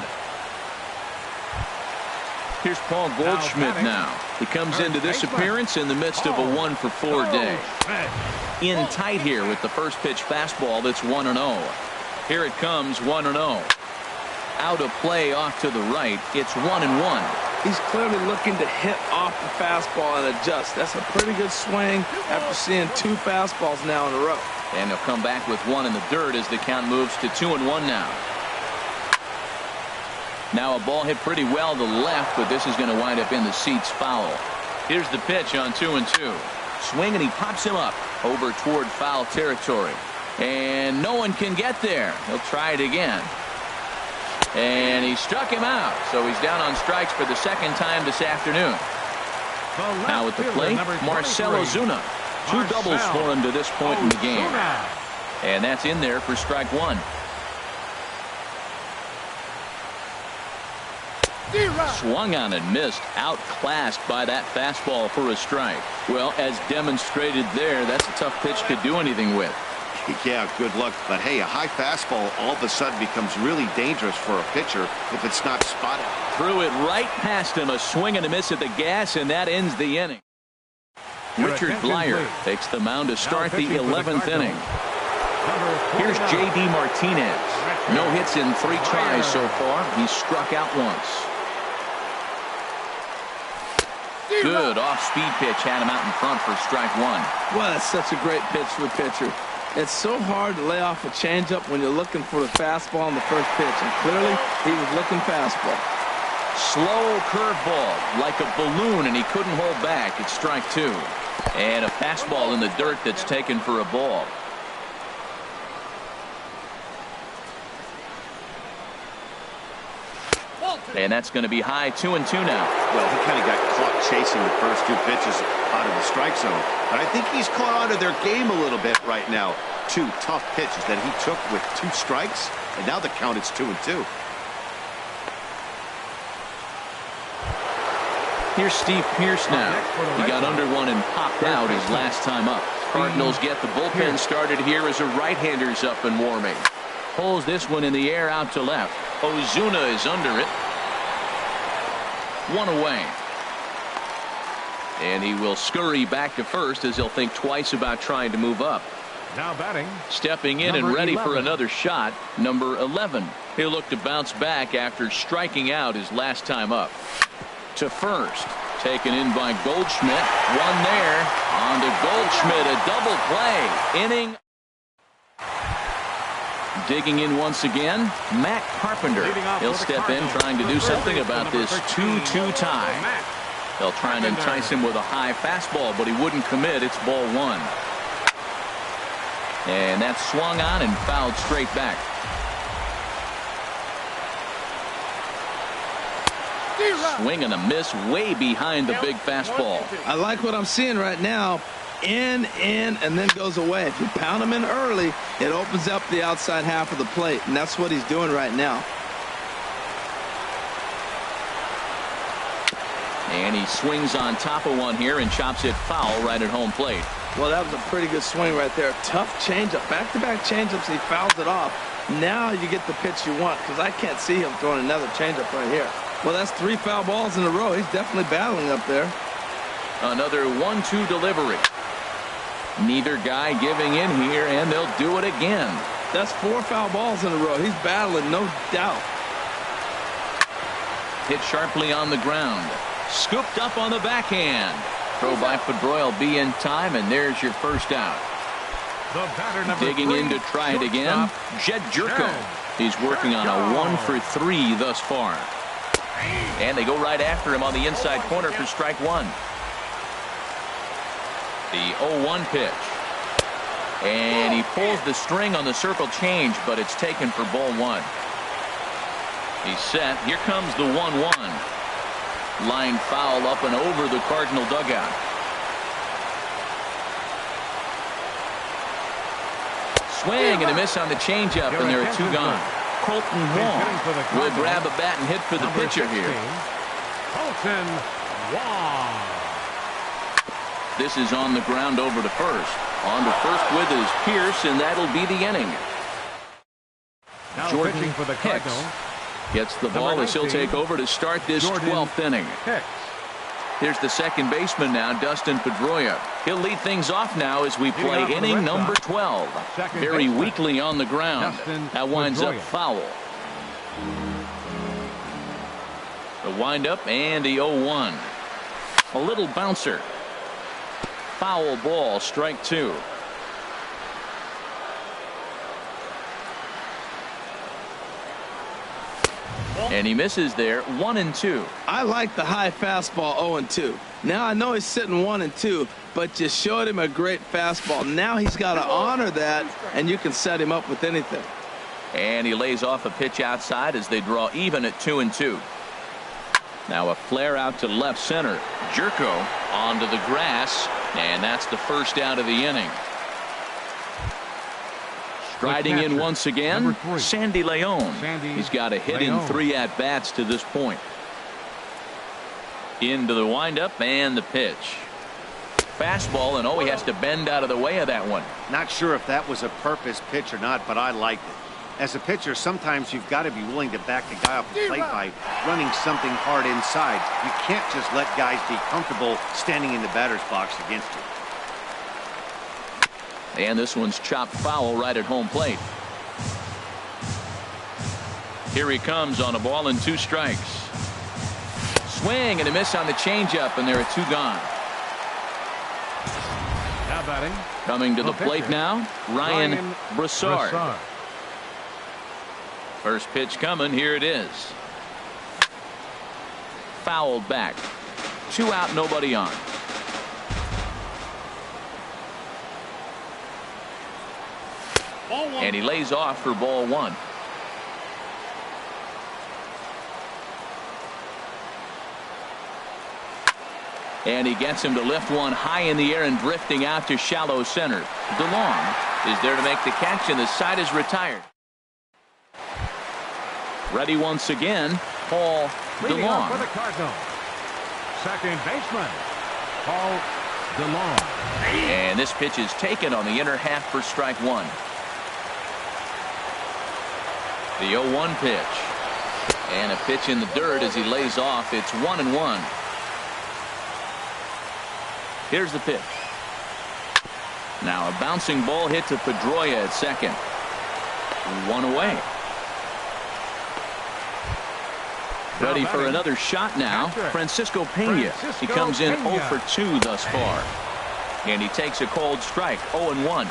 Here's Paul Goldschmidt now. He comes into this appearance in the midst of a 1-for-4 day. In tight here with the first pitch fastball that's 1-0. Here it comes, 1-0. Out of play off to the right. It's 1-1. He's clearly looking to hit off the fastball and adjust. That's a pretty good swing after seeing 2 fastballs now in a row. And he'll come back with 1 in the dirt as the count moves to 2-1 now. Now a ball hit pretty well to left, but this is going to wind up in the seats foul. Here's the pitch on 2-2. Swing, and he pops him up over toward foul territory. And no one can get there. He'll try it again. And he struck him out. So he's down on strikes for the second time this afternoon. Now at the plate, Marcell Ozuna. 2 doubles for him to this point in the game. And that's in there for strike 1. Swung on and missed. Outclassed by that fastball for a strike. Well, as demonstrated there, that's a tough pitch to do anything with. Yeah, good luck. But hey, a high fastball all of a sudden becomes really dangerous for a pitcher if it's not spotted. Threw it right past him. A swing and a miss at the gas, and that ends the inning. Richard Blyer takes the mound to start the 11th inning. Here's J.D. Martinez. No hits in 3 tries so far. He's struck out once. Good off-speed pitch had him out in front for strike 1. Well, that's such a great pitch for a pitcher. It's so hard to lay off a changeup when you're looking for the fastball in the first pitch, and clearly he was looking fastball. Slow curveball like a balloon, and he couldn't hold back. It's strike 2. And a fastball in the dirt that's taken for a ball. And that's going to be high, 2-2 now. Well, he kind of got caught chasing the first 2 pitches out of the strike zone. But I think he's caught on to their game a little bit right now. 2 tough pitches that he took with 2 strikes. And now the count is 2-2. Here's Steve Pearce now. He got under 1 and popped out his last time up. Cardinals get the bullpen started here as a right-hander's up and warming. Pulls this one in the air out to left. Ozuna is under it. 1 away. And he will scurry back to first as he'll think twice about trying to move up. Now batting. Stepping in and ready for another shot, number 11. He'll look to bounce back after striking out his last time up. To first. Taken in by Goldschmidt. 1 there. On to Goldschmidt. A double play. Inning. Digging in once again, Matt Carpenter. He'll step in trying to do something about this 2-2 tie. They'll try and entice him with a high fastball, but he wouldn't commit. It's ball 1. And that's swung on and fouled straight back. Swing and a miss way behind the big fastball. I like what I'm seeing right now. In, and then goes away. If you pound him in early, it opens up the outside half of the plate, and that's what he's doing right now. And he swings on top of one here and chops it foul right at home plate. Well, that was a pretty good swing right there. Tough changeup. Back-to-back changeups, he fouls it off. Now you get the pitch you want, because I can't see him throwing another changeup right here. Well, that's 3 foul balls in a row. He's definitely battling up there. Another 1-2 delivery. Neither guy giving in here, and they'll do it again. That's 4 foul balls in a row. He's battling, no doubt. Hit sharply on the ground. Scooped up on the backhand. Throw by Pedroia will be in time, and there's your first out. Digging in to try it again, Jed Jerko. He's working on a 1 for 3 thus far. And they go right after him on the inside corner for strike 1. The 0-1 pitch. And he pulls the string on the circle change, but it's taken for ball one. He's set. Here comes the 1-1. Line foul up and over the Cardinal dugout. Swing and a miss on the changeup, and there are two gone. Colton Wong will grab a bat and hit for the pitcher here. Colton Wong. This is on the ground over to first. On to first with his Pierce, and that'll be the inning. Now Jordan pitching for the Hicks Cardinals. gets the ball as he'll take over to start this 12th inning. Hicks. Here's the second baseman now, Dustin Pedroia. He'll lead things off now as we play inning number 12. Very weakly on the ground. That winds up foul. The windup and the 0-1. A little bouncer. Foul ball, strike two. And he misses there, 1-2. I like the high fastball 0-2. Now I know he's sitting 1-2, but just showed him a great fastball. Now he's got to honor that, and you can set him up with anything. And he lays off a pitch outside as they draw even at 2-2. Now a flare out to left center. Jerko onto the grass, and that's the first out of the inning. Striding in once again, Sandy Leon. He's got a hit in 3 at-bats to this point. Into the windup and the pitch. Fastball, and he has to bend out of the way of that one. Not sure if that was a purpose pitch or not, but I liked it. As a pitcher, sometimes you've got to be willing to back the guy off the plate by running something hard inside. You can't just let guys be comfortable standing in the batter's box against you. And this one's chopped foul right at home plate. Here he comes on a ball and 2 strikes. Swing and a miss on the changeup, and there are 2 gone. Now batting. Coming to the plate now, Ryan Broussard. First pitch coming. Here it is. Fouled back. 2 out, nobody on. And he lays off for ball 1. And he gets him to lift one high in the air and drifting out to shallow center. DeLong is there to make the catch, and the side is retired. Ready once again, Paul DeLong. For the Cardinals. Second baseman, Paul DeLong. And this pitch is taken on the inner half for strike 1. The 0-1 pitch. And a pitch in the dirt as he lays off. It's 1-1. Here's the pitch. Now a bouncing ball hit to Pedroia at second. 1 away. Ready for another shot now. Francisco Pena. He comes in 0 for 2 thus far. And he takes a cold strike. 0-1.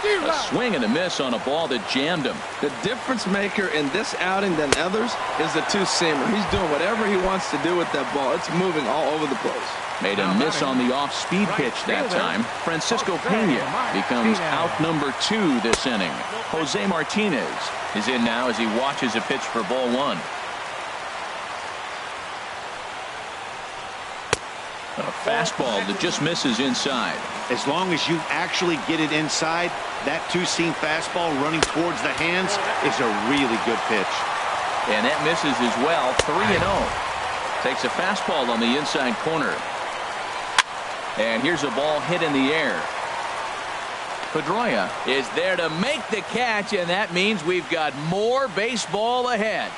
A swing and a miss on a ball that jammed him. The difference maker in this outing than others is the 2-seamer. He's doing whatever he wants to do with that ball. It's moving all over the place. Made a miss on the off-speed pitch that time. Francisco Pena becomes out number 2 this inning. Jose Martinez is in now as he watches a pitch for ball 1. A fastball that just misses inside. As long as you actually get it inside, that 2-seam fastball running towards the hands is a really good pitch. And that misses as well. 3-0. Takes a fastball on the inside corner. And here's a ball hit in the air. Pedroia is there to make the catch, and that means we've got more baseball ahead.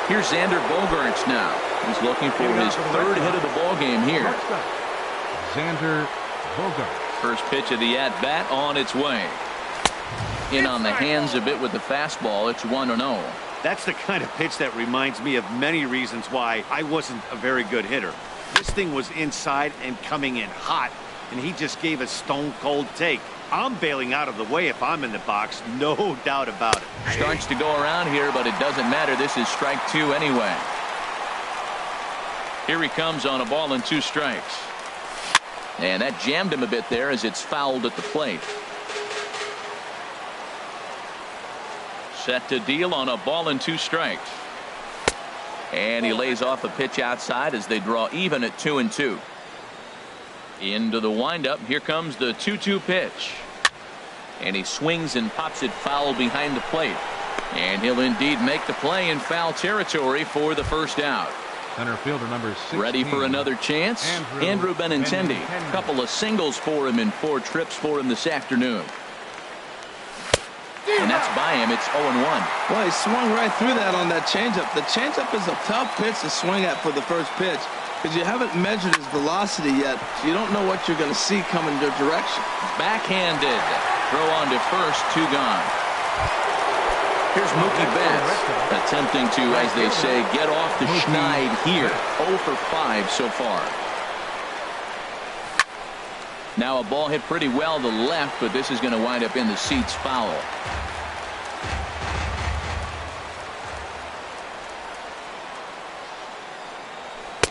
Here's Xander Bogaerts now. He's looking for his 3rd hit of the ball game here. Xander Bogaerts. First pitch of the at-bat on its way. In on the hands a bit with the fastball. It's 1-0. That's the kind of pitch that reminds me of many reasons why I wasn't a very good hitter. This thing was inside and coming in hot, and he just gave a stone-cold take. I'm bailing out of the way if I'm in the box, no doubt about it. Starts to go around here, but it doesn't matter. This is strike 2 anyway. Here he comes on a ball and 2 strikes. And that jammed him a bit there as it's fouled at the plate. Set to deal on a ball and 2 strikes. And he lays off a pitch outside as they draw even at 2-2. Into the windup. Here comes the 2-2 pitch. And he swings and pops it foul behind the plate. And he'll indeed make the play in foul territory for the first out. Center fielder number 16. Ready for another chance. Andrew Benintendi. A couple of singles for him in 4 trips for him this afternoon. And that's by him. It's 0-1. Well, he swung right through that on that changeup. The changeup is a tough pitch to swing at for the first pitch because you haven't measured his velocity yet, so you don't know what you're going to see coming your direction. Backhanded. Throw on to first. 2 gone. Here's Mookie Betts attempting to, as they say, get off the schneid here. 0 for 5 so far. Now a ball hit pretty well to left, but this is going to wind up in the seats foul.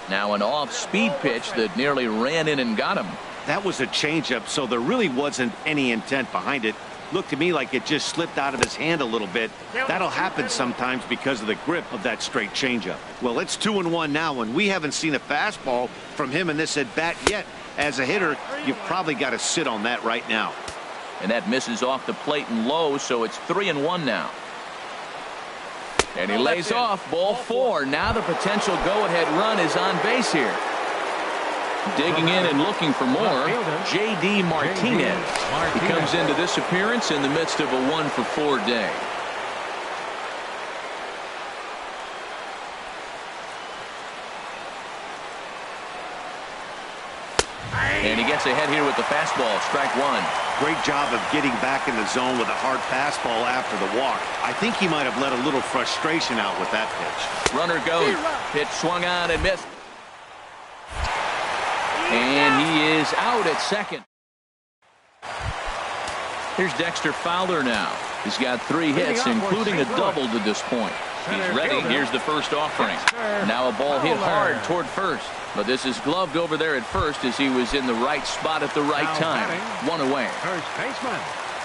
Now an off-speed pitch that nearly ran in and got him. That was a changeup, so there really wasn't any intent behind it. Looked to me like it just slipped out of his hand a little bit. That'll happen sometimes because of the grip of that straight changeup. Well, it's 2-1 now, and we haven't seen a fastball from him in this at-bat yet. As a hitter, you've probably got to sit on that right now. And that misses off the plate and low, so it's 3-1 now. And he lays off. Ball 4. Now the potential go-ahead run is on base here. Digging in and looking for more, J.D. Martinez. He comes into this appearance in the midst of a 1 for 4 day. And he gets ahead here with the fastball. Strike 1. Great job of getting back in the zone with a hard fastball after the walk. I think he might have let a little frustration out with that pitch. Runner goes. Pitch swung on and missed. And he is out at second. Here's Dexter Fowler now. He's got 3 hits, including a double to this point. He's ready. Here's the first offering. Now a ball hit hard toward first. But this is gloved over there at first as he was in the right spot at the right time. 1 away.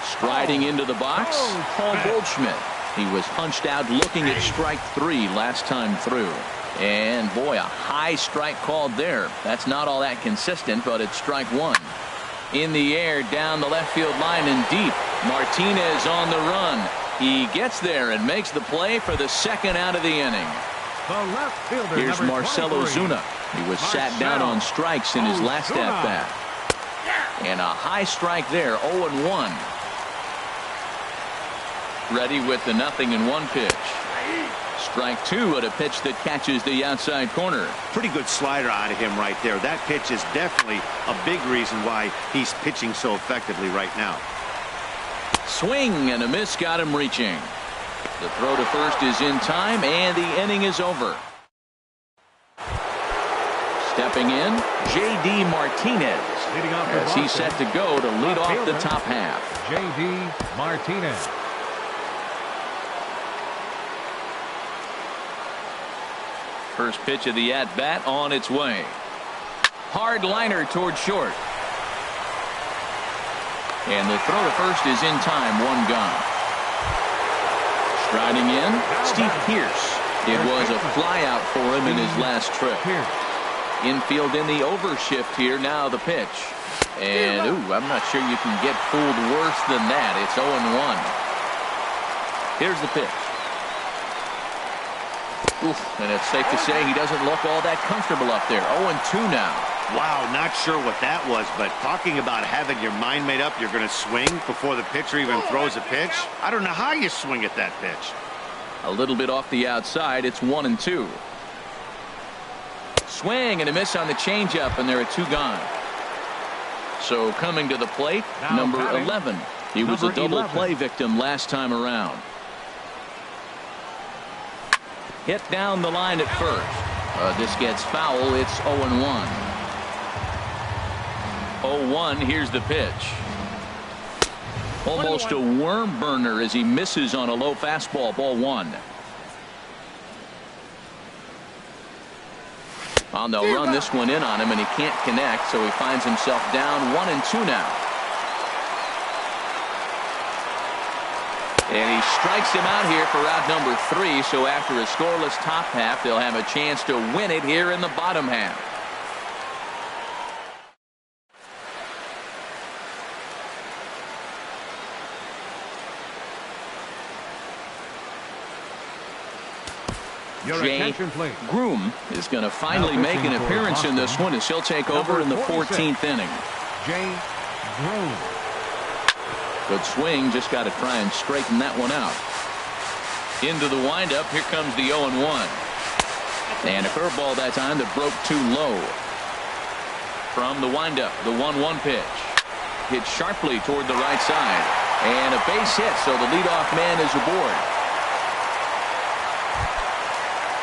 Striding into the box, Paul Goldschmidt. He was punched out looking at strike 3 last time through. And boy, a high strike called there. That's not all that consistent, but it's strike 1. In the air, down the left field line and deep. Martinez on the run. He gets there and makes the play for the second out of the inning. Here's Marcell Ozuna. He was sat down on strikes in his last at-bat. And a high strike there, 0-1. Ready with the 0-1 pitch. Strike 2 at a pitch that catches the outside corner. Pretty good slider out of him right there. That pitch is definitely a big reason why he's pitching so effectively right now. Swing and a miss got him reaching. The throw to first is in time, and the inning is over. Stepping in, J.D. Martinez as he's set to go to lead off the top half. J.D. Martinez. First pitch of the at-bat on its way. Hard liner toward short. And the throw to first is in time. 1 gone. Striding in, Steve Pearce. It was a flyout for him in his last trip. Infield in the overshift here. Now the pitch. And, ooh, I'm not sure you can get fooled worse than that. It's 0-1. Here's the pitch. Oof, and it's safe to say he doesn't look all that comfortable up there. 0-2 now. Wow, not sure what that was, but talking about having your mind made up you're going to swing before the pitcher even throws a pitch. I don't know how you swing at that pitch. A little bit off the outside. It's 1-2. Swing and a miss on the changeup, and there are 2 gone. So coming to the plate, number 11. He was a double play victim last time around. Hit down the line at first. This gets foul. It's 0-1. 0-1. Here's the pitch. Almost a worm burner as he misses on a low fastball. Ball 1. They'll run this one in on him, and he can't connect, so he finds himself down 1-2 now. And he strikes him out here for out number 3, so after a scoreless top half, they'll have a chance to win it here in the bottom half. Jay Groom is going to finally make an appearance in this one as he'll take over in the 14th inning. Jay Groom. Good swing, just got to try and straighten that one out. Into the windup, here comes the 0-1. And a curveball that time that broke too low. From the windup, the 1-1 pitch. Hit sharply toward the right side. And a base hit, so the leadoff man is aboard.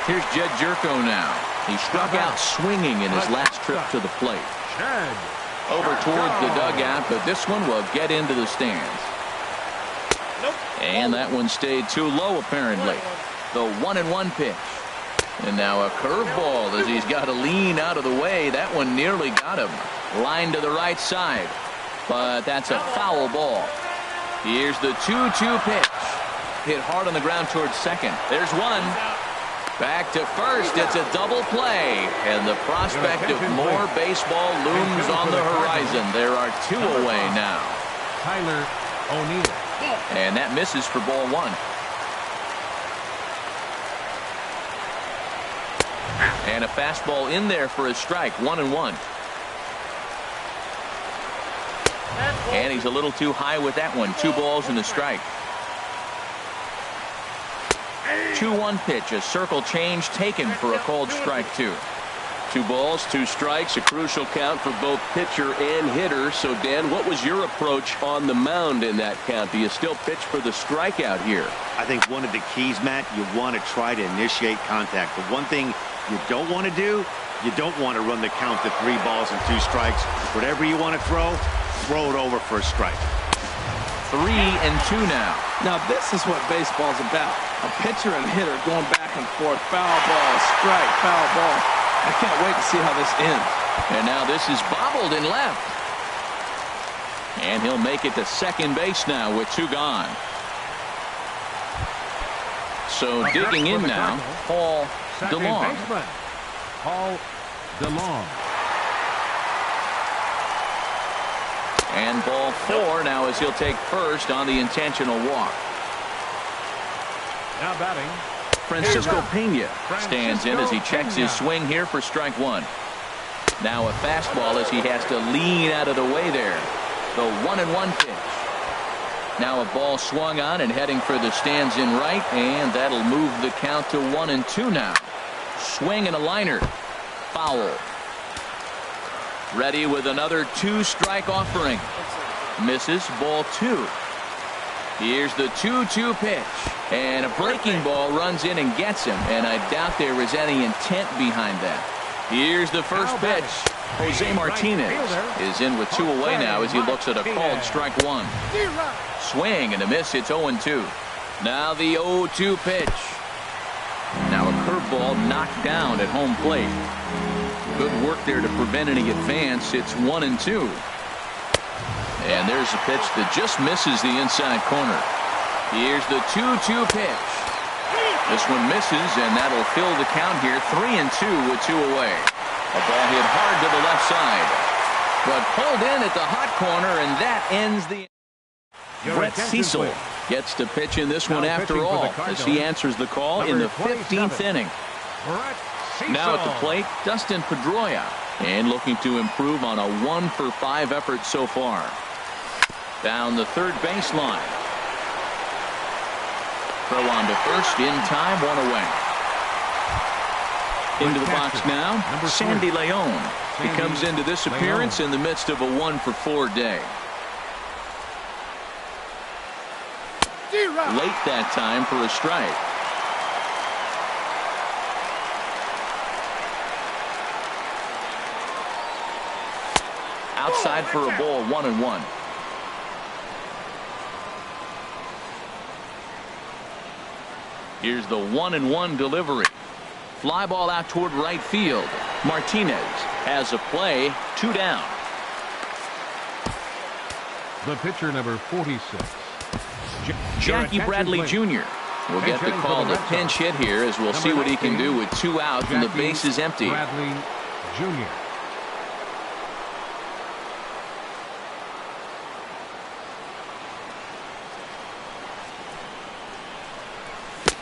Here's Jed Jerko now. He struck out swinging in his last trip to the plate. Over toward the dugout, but this one will get into the stands. And that one stayed too low, apparently. The 1-1 pitch. And now a curveball as he's got to lean out of the way. That one nearly got him. Line to the right side. But that's a foul ball. Here's the 2-2 pitch. Hit hard on the ground towards second. There's one. Back to first. It's a double play. And the prospect of more baseball looms on the horizon. There are 2 away now. Tyler O'Neill. And that misses for ball 1. And a fastball in there for a strike. 1-1. And he's a little too high with that one. 2 balls and a strike. 2-1 pitch, a circle change taken for a called strike 2. 2 balls, 2 strikes, a crucial count for both pitcher and hitter. So, Dan, what was your approach on the mound in that count? Do you still pitch for the strikeout here? I think one of the keys, Matt, you want to try to initiate contact. The one thing you don't want to do, you don't want to run the count to 3 balls and 2 strikes. Whatever you want to throw it over for a strike. 3-2 now. Now, this is what baseball's about. A pitcher and hitter going back and forth. Foul ball, strike, foul ball. I can't wait to see how this ends. And now this is bobbled in left. And he'll make it to second base now with 2 gone. So digging in now, Paul DeLong. Paul DeLong. And ball 4 now as he'll take first on the intentional walk. Now batting, Francisco Pena stands in as he checks his swing here for strike 1. Now a fastball as he has to lean out of the way there. The 1-1 pitch. Now a ball swung on and heading for the stands in right, and that'll move the count to 1-2 now. Swing and a liner. Foul. Ready with another 2-strike offering. Misses, ball 2. Here's the 2-2 pitch. And a breaking ball runs in and gets him. And I doubt there was any intent behind that. Here's the first pitch. Jose Martinez is in with 2 away now as he looks at a called strike 1. Swing and a miss. It's 0-2. Now the 0-2 pitch. Now a curveball knocked down at home plate. Good work there to prevent any advance. It's 1-2. And there's a pitch that just misses the inside corner. Here's the 2-2 pitch. This one misses, and that'll fill the count here. 3-2 with 2 away. A ball hit hard to the left side, but pulled in at the hot corner, and that ends the. Brett Cecil gets to pitch in this one after all as he answers the call in the 15th inning. Now at the plate, Dustin Pedroia, and looking to improve on a 1-for-5 effort so far. Down the third baseline. Throw on to first in time, 1 away. Into the box now, Sandy Leon. He comes into this appearance in the midst of a 1-for-4 day. Late that time for a strike. Outside for a ball, 1-1. Here's the 1-1 delivery. Fly ball out toward right field. Martinez has a play, 2 down. The pitcher, number 46. Jackie Bradley Jr. will get the call to pinch hit here, as we'll see what he can do with 2 out and the base is empty. Bradley Jr.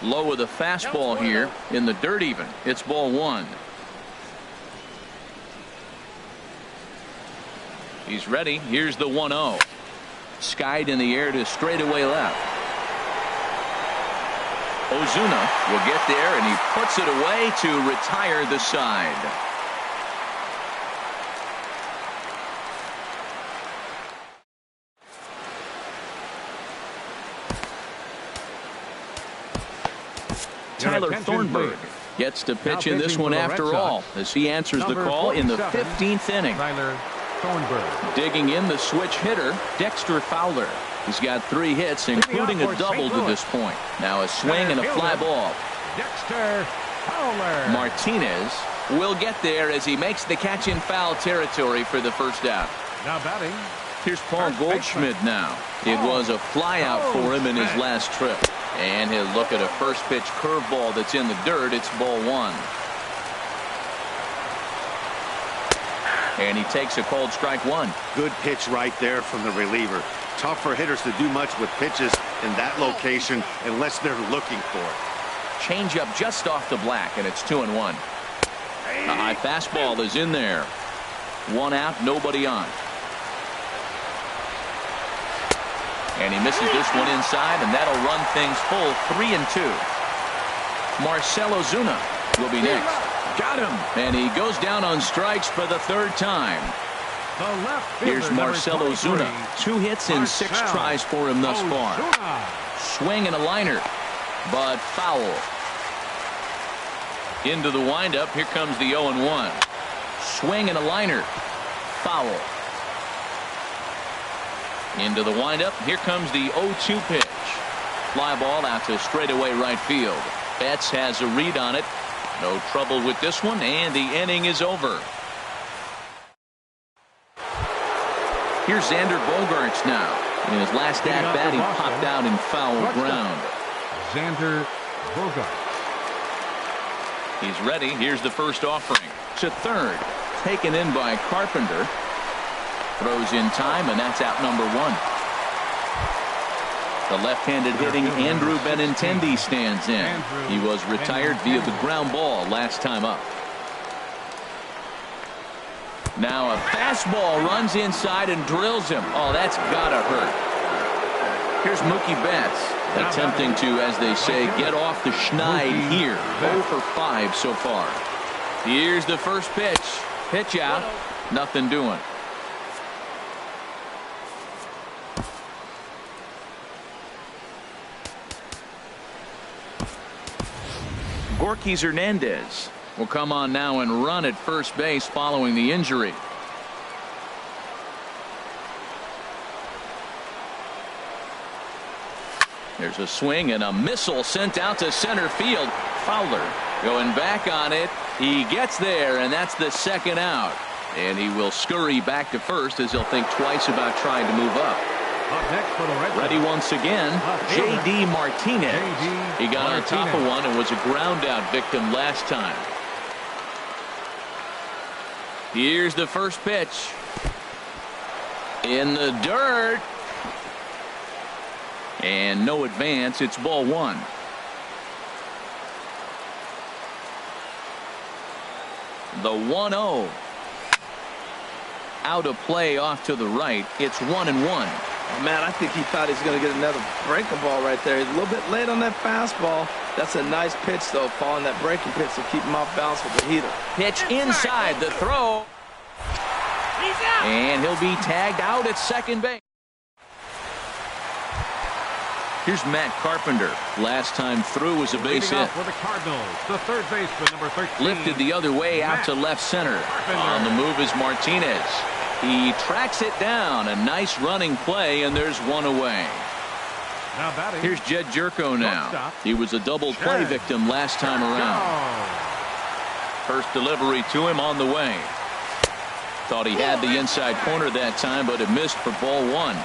Low with a fastball here in the dirt even. It's ball 1. He's ready. Here's the 1-0. Skied in the air to straightaway left. Ozuna will get there, and he puts it away to retire the side. Tyler Thornburg gets to pitch in this one after all, as he answers the call in the 15th inning. Tyler Thornburg. Digging in, the switch hitter, Dexter Fowler. He's got 3 hits, including a double to this point. Now a swing and a fly ball. Dexter Fowler. Martinez will get there as he makes the catch in foul territory for the first out. Now batting. Here's Paul Goldschmidt now. It was a fly out for him in his last trip. And he'll look at a first pitch curveball that's in the dirt. It's ball 1. And he takes a called strike 1. Good pitch right there from the reliever. Tough for hitters to do much with pitches in that location unless they're looking for it. Changeup just off the black, and it's 2-1. A high fastball is in there. 1 out, nobody on. And he misses this one inside, and that'll run things full 3-2. Marcell Ozuna will be next. Got him. And he goes down on strikes for the 3rd time. Here's Marcell Ozuna. 2 hits in 6 tries for him thus far. Swing and a liner, but foul. Into the windup. Here comes the 0-1. Swing and a liner. Foul. Into the windup. Here comes the 0-2 pitch. Fly ball out to straightaway right field. Betts has a read on it. No trouble with this one, and the inning is over. Here's Xander Bogaerts now. In his last at-bat, he popped out in foul ground. Xander Bogaerts. He's ready. Here's the first offering. To third. Taken in by Carpenter. Throws in time, and that's out number 1. The left-handed hitting Andrew Benintendi stands in. He was retired via the ground ball last time up. Now a fastball runs inside and drills him. Oh, that's gotta hurt. Here's Mookie Betts attempting to, as they say, get off the schneid here. 0 for 5 so far. Here's the first pitch. Pitch out. Nothing doing. Gorkys Hernandez will come on now and run at first base following the injury. There's a swing and a missile sent out to center field. Fowler going back on it. He gets there, and that's the 2nd out. And he will scurry back to first as he'll think twice about trying to move up. Up next for the Red Sox. Ready once again, J.D. Martinez. He got on top of one and was a ground out victim last time. Here's the first pitch. In the dirt. And no advance. It's ball 1. The 1-0. Out of play off to the right. It's 1-1. Man, I think he thought he was going to get another breaking ball right there. He's a little bit late on that fastball. That's a nice pitch, though, following that breaking pitch to keep him off balance with the heater. Pitch inside the throw. And he'll be tagged out at second base. Here's Matt Carpenter. Last time through was a base hit. For the Cardinals, the third baseman, number 13. Lifted the other way out to left center. On the move is Martinez. He tracks it down. A nice running play, and there's one away. Now batting. Here's Jed Jerko now. He was a double play victim last time around. First delivery to him on the way. Thought he had the inside corner that time, but it missed for ball one.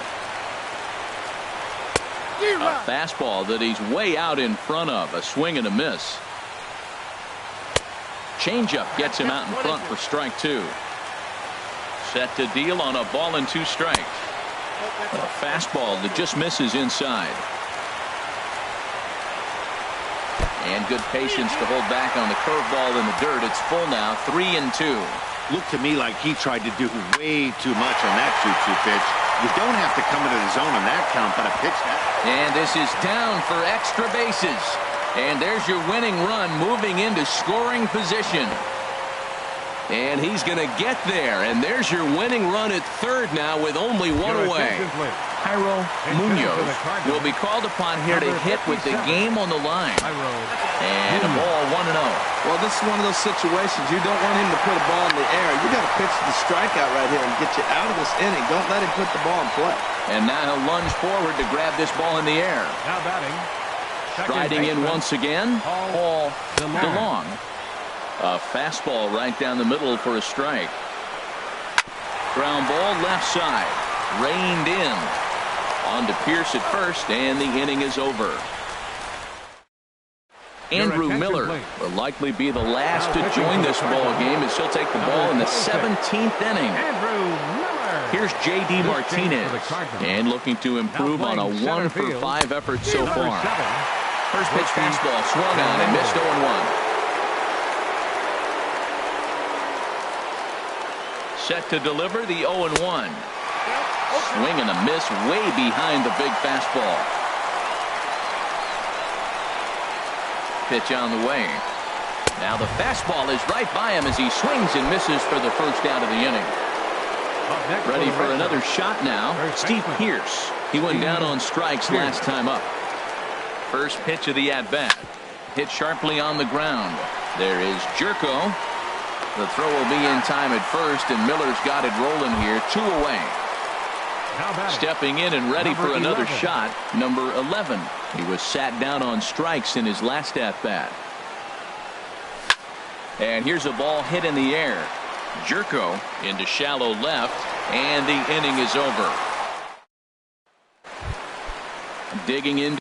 A fastball that he's way out in front of. A swing and a miss. Changeup gets him out in front for strike two. Set to deal on a ball and 2 strikes. A fastball that just misses inside. And good patience to hold back on the curveball in the dirt. It's full now, 3-2. Looked to me like he tried to do way too much on that 2-2 pitch. You don't have to come into the zone on that count, but a pitch that. And this is down for extra bases. And there's your winning run moving into scoring position. And he's going to get there. And there's your winning run at third now with only 1 away. Jairo Munoz will be called upon here to hit with the game on the line. And a ball 1-0. Well, this is one of those situations you don't want him to put a ball in the air. You got to pitch the strikeout right here and get you out of this inning. Don't let him put the ball in play. And now he'll lunge forward to grab this ball in the air. Now batting. Striding in once again, Paul DeLong. A fastball right down the middle for a strike. Ground ball left side. Reined in. On to Pierce at first, and the inning is over. Andrew Miller will likely be the last to join this ball game as he'll take the ball in the 17th inning. Here's J.D. Martinez, and looking to improve on a 1-for-5 effort so far. First pitch fastball swung on and missed 0-1. Set to deliver the 0-1. Swing and a miss way behind the big fastball. Pitch on the way. Now the fastball is right by him as he swings and misses for the first out of the inning. Ready for another shot now. Steve Pierce. He went down on strikes last time up. First pitch of the at-bat. Hit sharply on the ground. There is Jerko. The throw will be in time at first, and Miller's got it rolling here. 2 away. Stepping in and ready for another shot, number 11. He was sat down on strikes in his last at-bat. And here's a ball hit in the air. Jerko into shallow left, and the inning is over. Digging in.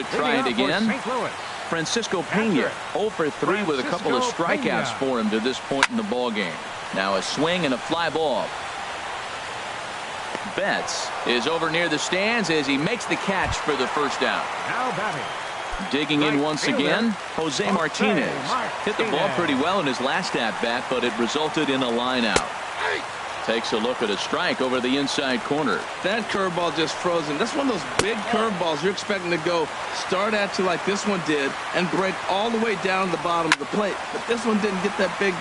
to try it again. Francisco Pena, 0 for 3 with a couple of strikeouts for him to this point in the ballgame. Now a swing and a fly ball. Betts is over near the stands as he makes the catch for the first down. Now batting. Digging in once again, Jose Martinez. Hit the ball pretty well in his last at-bat, but it resulted in a line out. Takes a look at a strike over the inside corner. That curveball just frozen. That's one of those big curveballs you're expecting to go start at you like this one did and break all the way down the bottom of the plate. But this one didn't get that big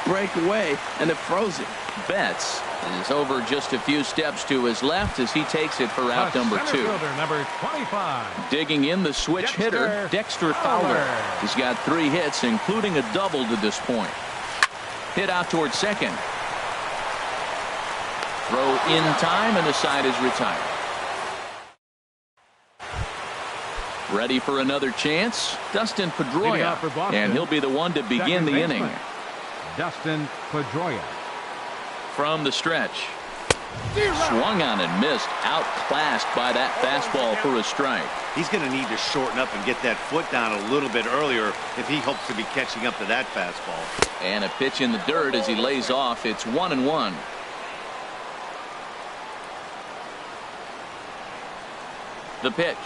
breakaway, and it froze him. Betts is over just a few steps to his left as he takes it for out number 2. Number 25. Digging in the switch hitter, Dexter Fowler. He's got 3 hits, including a double to this point. Hit out towards second. Throw in time, and the side is retired. Ready for another chance, Dustin Pedroia, and he'll be the one to begin the inning. Dustin Pedroia. From the stretch. Swung on and missed, outclassed by that fastball for a strike. He's going to need to shorten up and get that foot down a little bit earlier if he hopes to be catching up to that fastball. And a pitch in the dirt as he lays off. It's 1-1. The pitch.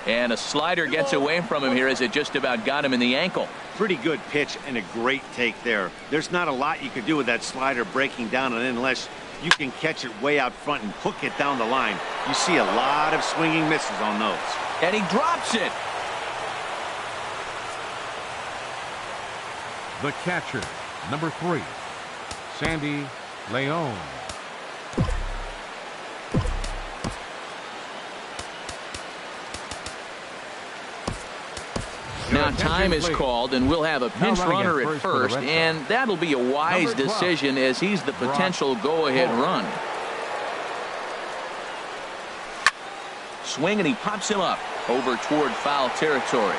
And a slider gets away from him here as it just about got him in the ankle. Pretty good pitch and a great take there. There's not a lot you can do with that slider breaking down, and unless you can catch it way out front and hook it down the line, you see a lot of swinging misses on those. And he drops it. The catcher, number 3, Sandy Leon. Now time is called, and we'll have a pinch runner at first, and that'll be a wise decision as he's the potential go-ahead run. Swing, and he pops him up over toward foul territory.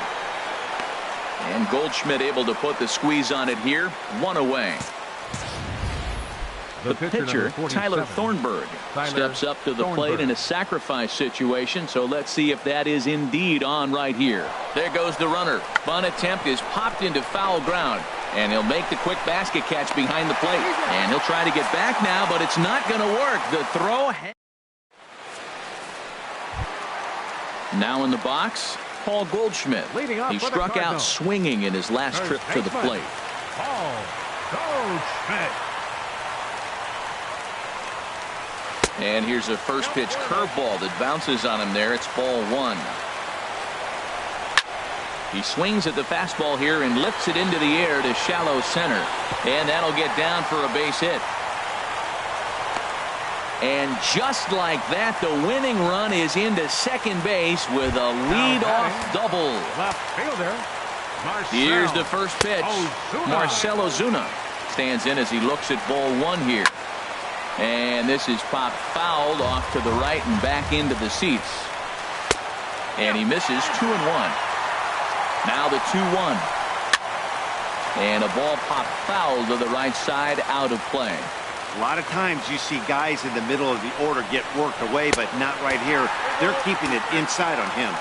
And Goldschmidt able to put the squeeze on it here. 1 away. The pitcher, Tyler Thornburg, steps up to the plate in a sacrifice situation, so let's see if that is indeed on right here. There goes the runner. Bunt attempt is popped into foul ground, and he'll make the quick basket catch behind the plate. And he'll try to get back now, but it's not going to work. The throw. Now in the box, Paul Goldschmidt. He struck out swinging in his last trip to the plate. Paul Goldschmidt. And here's a first pitch curveball that bounces on him there. It's ball 1. He swings at the fastball here and lifts it into the air to shallow center. And that'll get down for a base hit. And just like that, the winning run is into second base with a lead-off double. Left fielder. Here's the first pitch. Marcell Ozuna stands in as he looks at ball 1 here. And this is popped fouled off to the right and back into the seats. And he misses 2-1. Now the 2-1. And a ball popped foul to the right side, out of play. A lot of times you see guys in the middle of the order get worked away, but not right here. They're keeping it inside on him.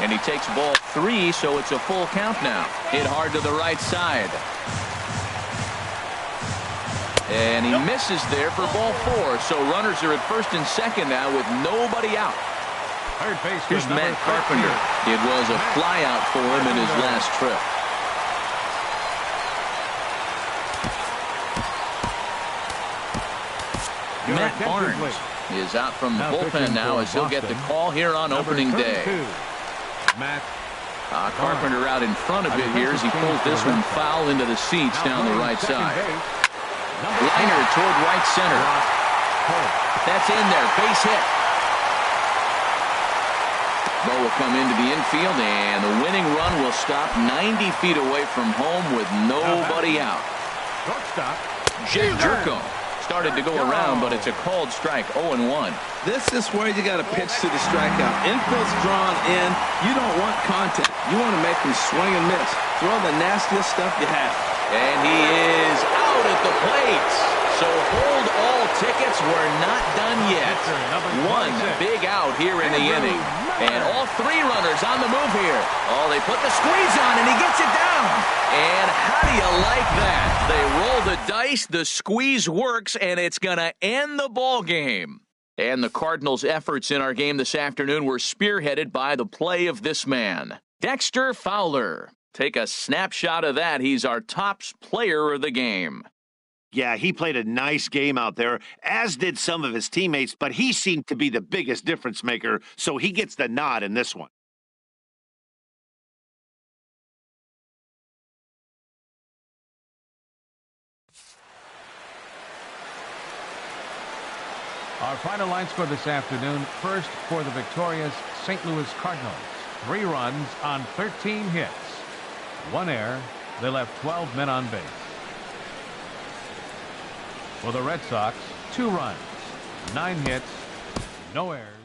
And he takes ball 3, so it's a full count now. Hit hard to the right side. And he misses there for ball 4. So runners are at first and second now with nobody out. Here's Matt Carpenter. It was a fly out for him in his last trip. Matt Barnes is out from the bullpen now as he'll get the call here on opening day. Carpenter out in front of it here as he pulls this one foul into the seats down the right side. Liner toward right center. That's in there. Base hit. Ball will come into the infield, and the winning run will stop 90 feet away from home with nobody out. Jed Jerko started to go around, but it's a called strike. 0-1. This is where you got to pitch to the strikeout. Infield's drawn in. You don't want contact. You want to make them swing and miss. Throw the nastiest stuff you have. And he is out at the plate. So hold all tickets. We're not done yet. One big out here in the inning. And all three runners on the move here. Oh, they put the squeeze on, and he gets it down. And how do you like that? They roll the dice, the squeeze works, and it's going to end the ball game. And the Cardinals' efforts in our game this afternoon were spearheaded by the play of this man, Dexter Fowler. Take a snapshot of that. He's our top player of the game. Yeah, he played a nice game out there, as did some of his teammates, but he seemed to be the biggest difference maker, so he gets the nod in this one. Our final line score this afternoon, first for the victorious St. Louis Cardinals. 3 runs on 13 hits. 1 error. They left 12 men on base. For the Red Sox, 2 runs, 9 hits, no errors.